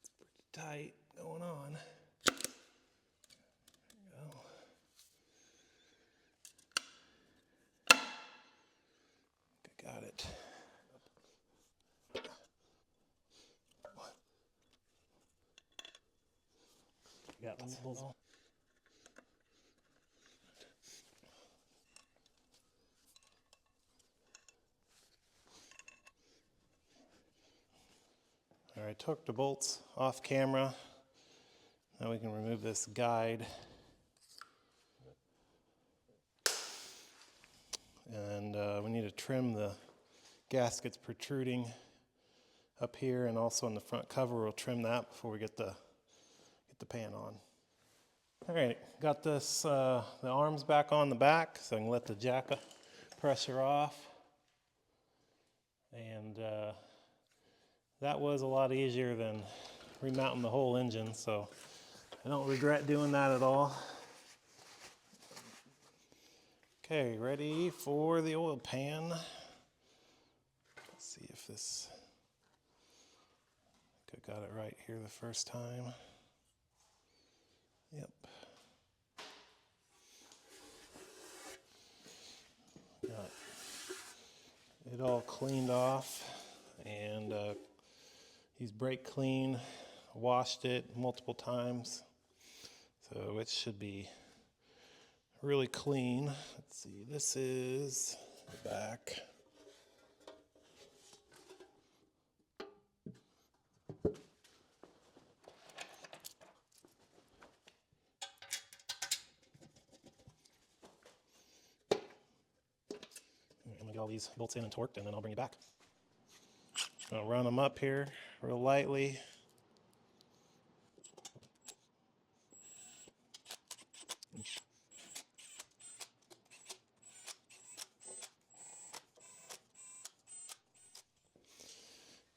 It's pretty tight going on. There we go. Okay, got it. Yeah, that's All right, took the bolts off camera. Now we can remove this guide. And we need to trim the gaskets protruding up here, and also on the front cover we'll trim that before we get the pan on. All right, got this the arms back on the back, so I can let the jack pressure off. And that was a lot easier than remounting the whole engine, so I don't regret doing that at all. Okay, ready for the oil pan. Let's see if this, I got it right here the first time. Yep. Got it all cleaned off, and used brake clean, washed it multiple times, so it should be really clean. Let's see, this is the back. I'm gonna get all these bolts in and torqued, and then I'll bring you back. I'll run them up here real lightly.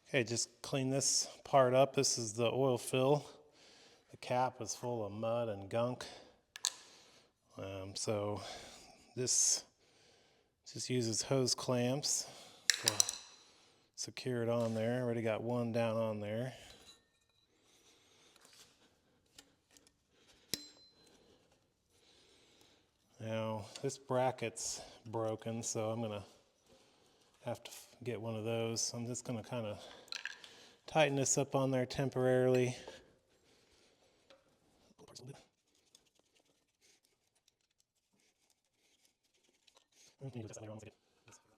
Okay, just clean this part up. This is the oil fill. The cap is full of mud and gunk. So this just uses hose clamps to secure it on there. Already got one down on there. Now this bracket's broken, so I'm gonna have to get one of those. I'm just gonna kind of tighten this up on there temporarily.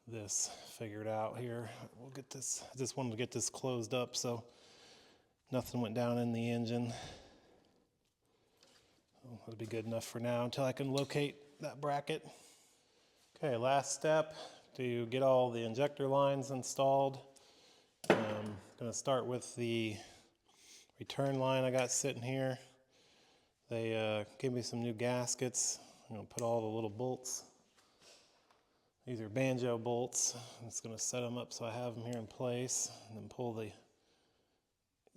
This figured out here. We'll get this. I just wanted to get this closed up so nothing went down in the engine. So that'll be good enough for now until I can locate that bracket. Okay, last step to get all the injector lines installed. I'm going to start with the return line I got sitting here. They gave me some new gaskets. I'm going to put all the little bolts. These are banjo bolts. I'm just going to set them up so I have them here in place, and then pull these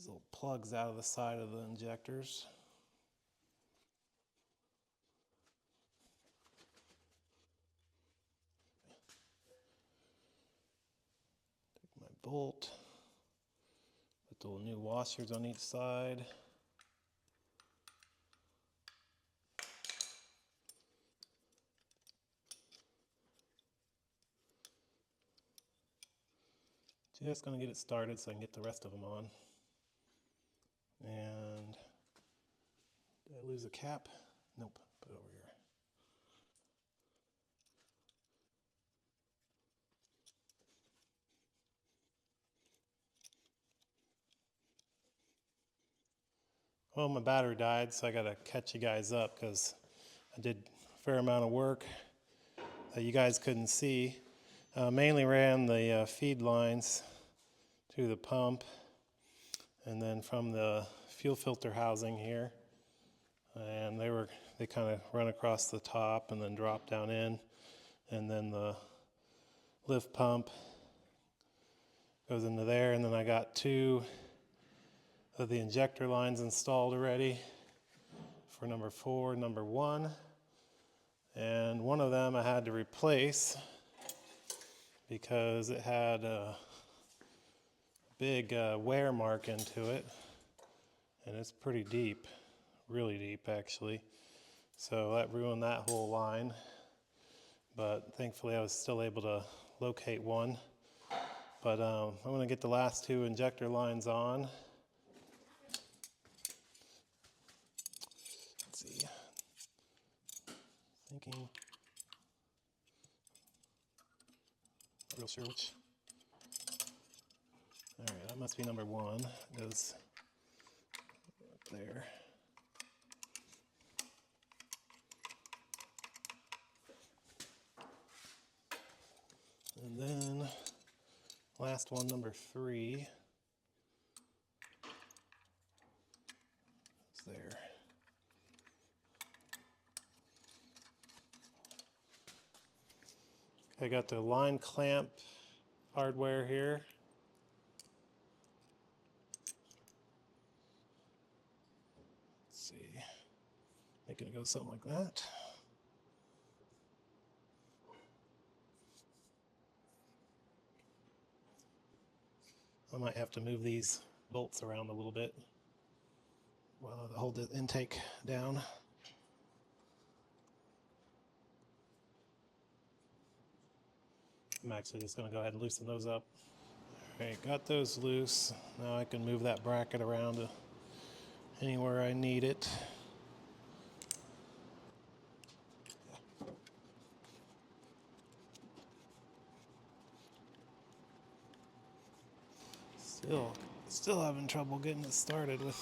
little plugs out of the side of the injectors. Take my bolt, put the little new washers on each side. Just going to get it started so I can get the rest of them on. And did I lose a cap? Nope, put it over here. Well, my battery died, so I got to catch you guys up because I did a fair amount of work that you guys couldn't see. Mainly ran the feed lines to the pump, and then from the fuel filter housing here, and they kind of run across the top and then drop down in, and then the lift pump goes into there, and then I got 2 of the injector lines installed already for number 4 and number 1, and one of them I had to replace because it had a big wear mark into it, and it's pretty deep, really deep actually, so that ruined that whole line, but thankfully I was still able to locate one. But I'm going to get the last 2 injector lines on. Let's see. Thinking. Not real sure which. All right, that must be number 1. It goes up there. And then last one, number 3. It's there. I got the line clamp hardware here. Let's see. Making it go something like that. I might have to move these bolts around a little bit while I hold the intake down. I'm actually just going to go ahead and loosen those up. All right, got those loose. Now I can move that bracket around to anywhere I need it. Still having trouble getting it started even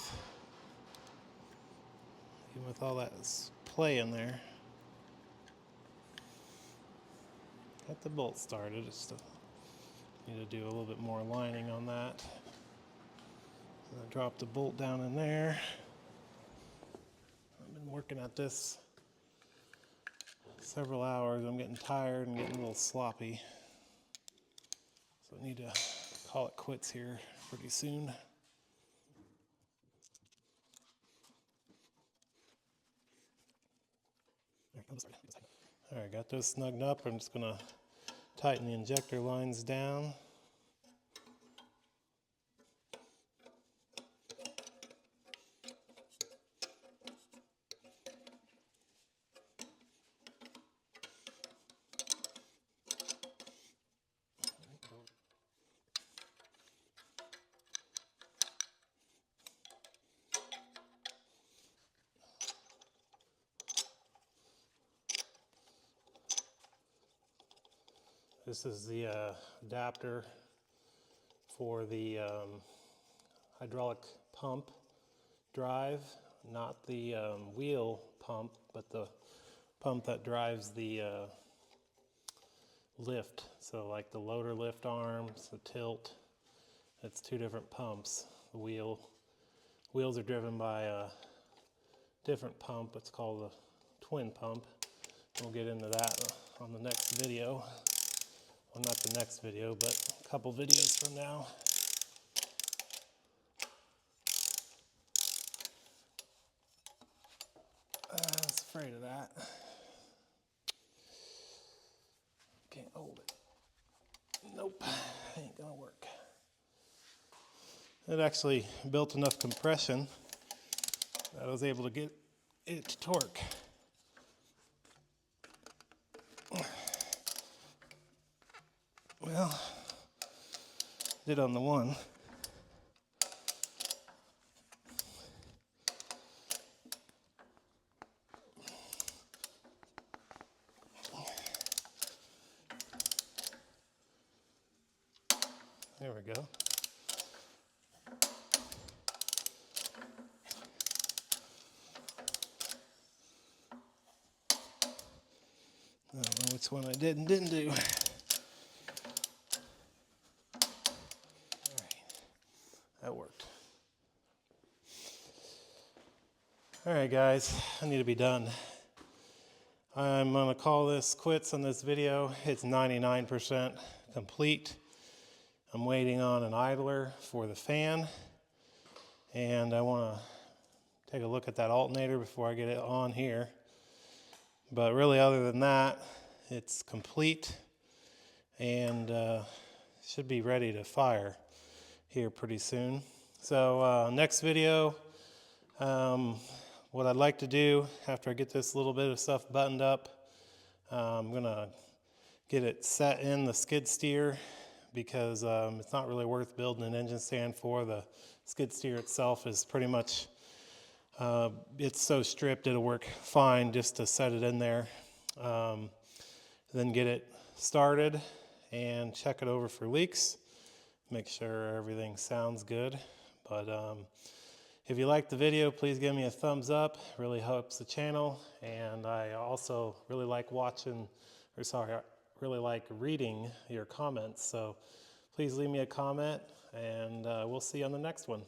with all that play in there. Got the bolt started, just need to do a little bit more lining on that. And I dropped the bolt down in there. I've been working at this several hours. I'm getting tired and getting a little sloppy. So I need to call it quits here pretty soon. All right, got those snugged up. I'm just gonna tighten the injector lines down. This is the adapter for the hydraulic pump drive, not the wheel pump, but the pump that drives the lift. So like the loader lift arms, the tilt, it's 2 different pumps. The wheels are driven by a different pump. It's called the twin pump. We'll get into that on the next video. Well, not the next video, but a couple videos from now. I was afraid of that. Can't hold it. Nope, ain't gonna work. It actually built enough compression that I was able to get it to torque. Well, did on the one. There we go. which one I did and didn't do. All right, that worked. All right, guys, I need to be done. I'm gonna call this quits on this video. It's 99% complete. I'm waiting on an idler for the fan, and I wanna take a look at that alternator before I get it on here. But really, other than that, it's complete and should be ready to fire here pretty soon. So next video, what I'd like to do after I get this little bit of stuff buttoned up, I'm gonna get it set in the skid steer, because it's not really worth building an engine stand for. The skid steer itself is pretty much, it's so stripped it'll work fine just to set it in there. Then get it started and check it over for leaks. Make sure everything sounds good. But if you liked the video, please give me a thumbs up. It really helps the channel. And I also really like really like reading your comments. So please leave me a comment, and we'll see you on the next one.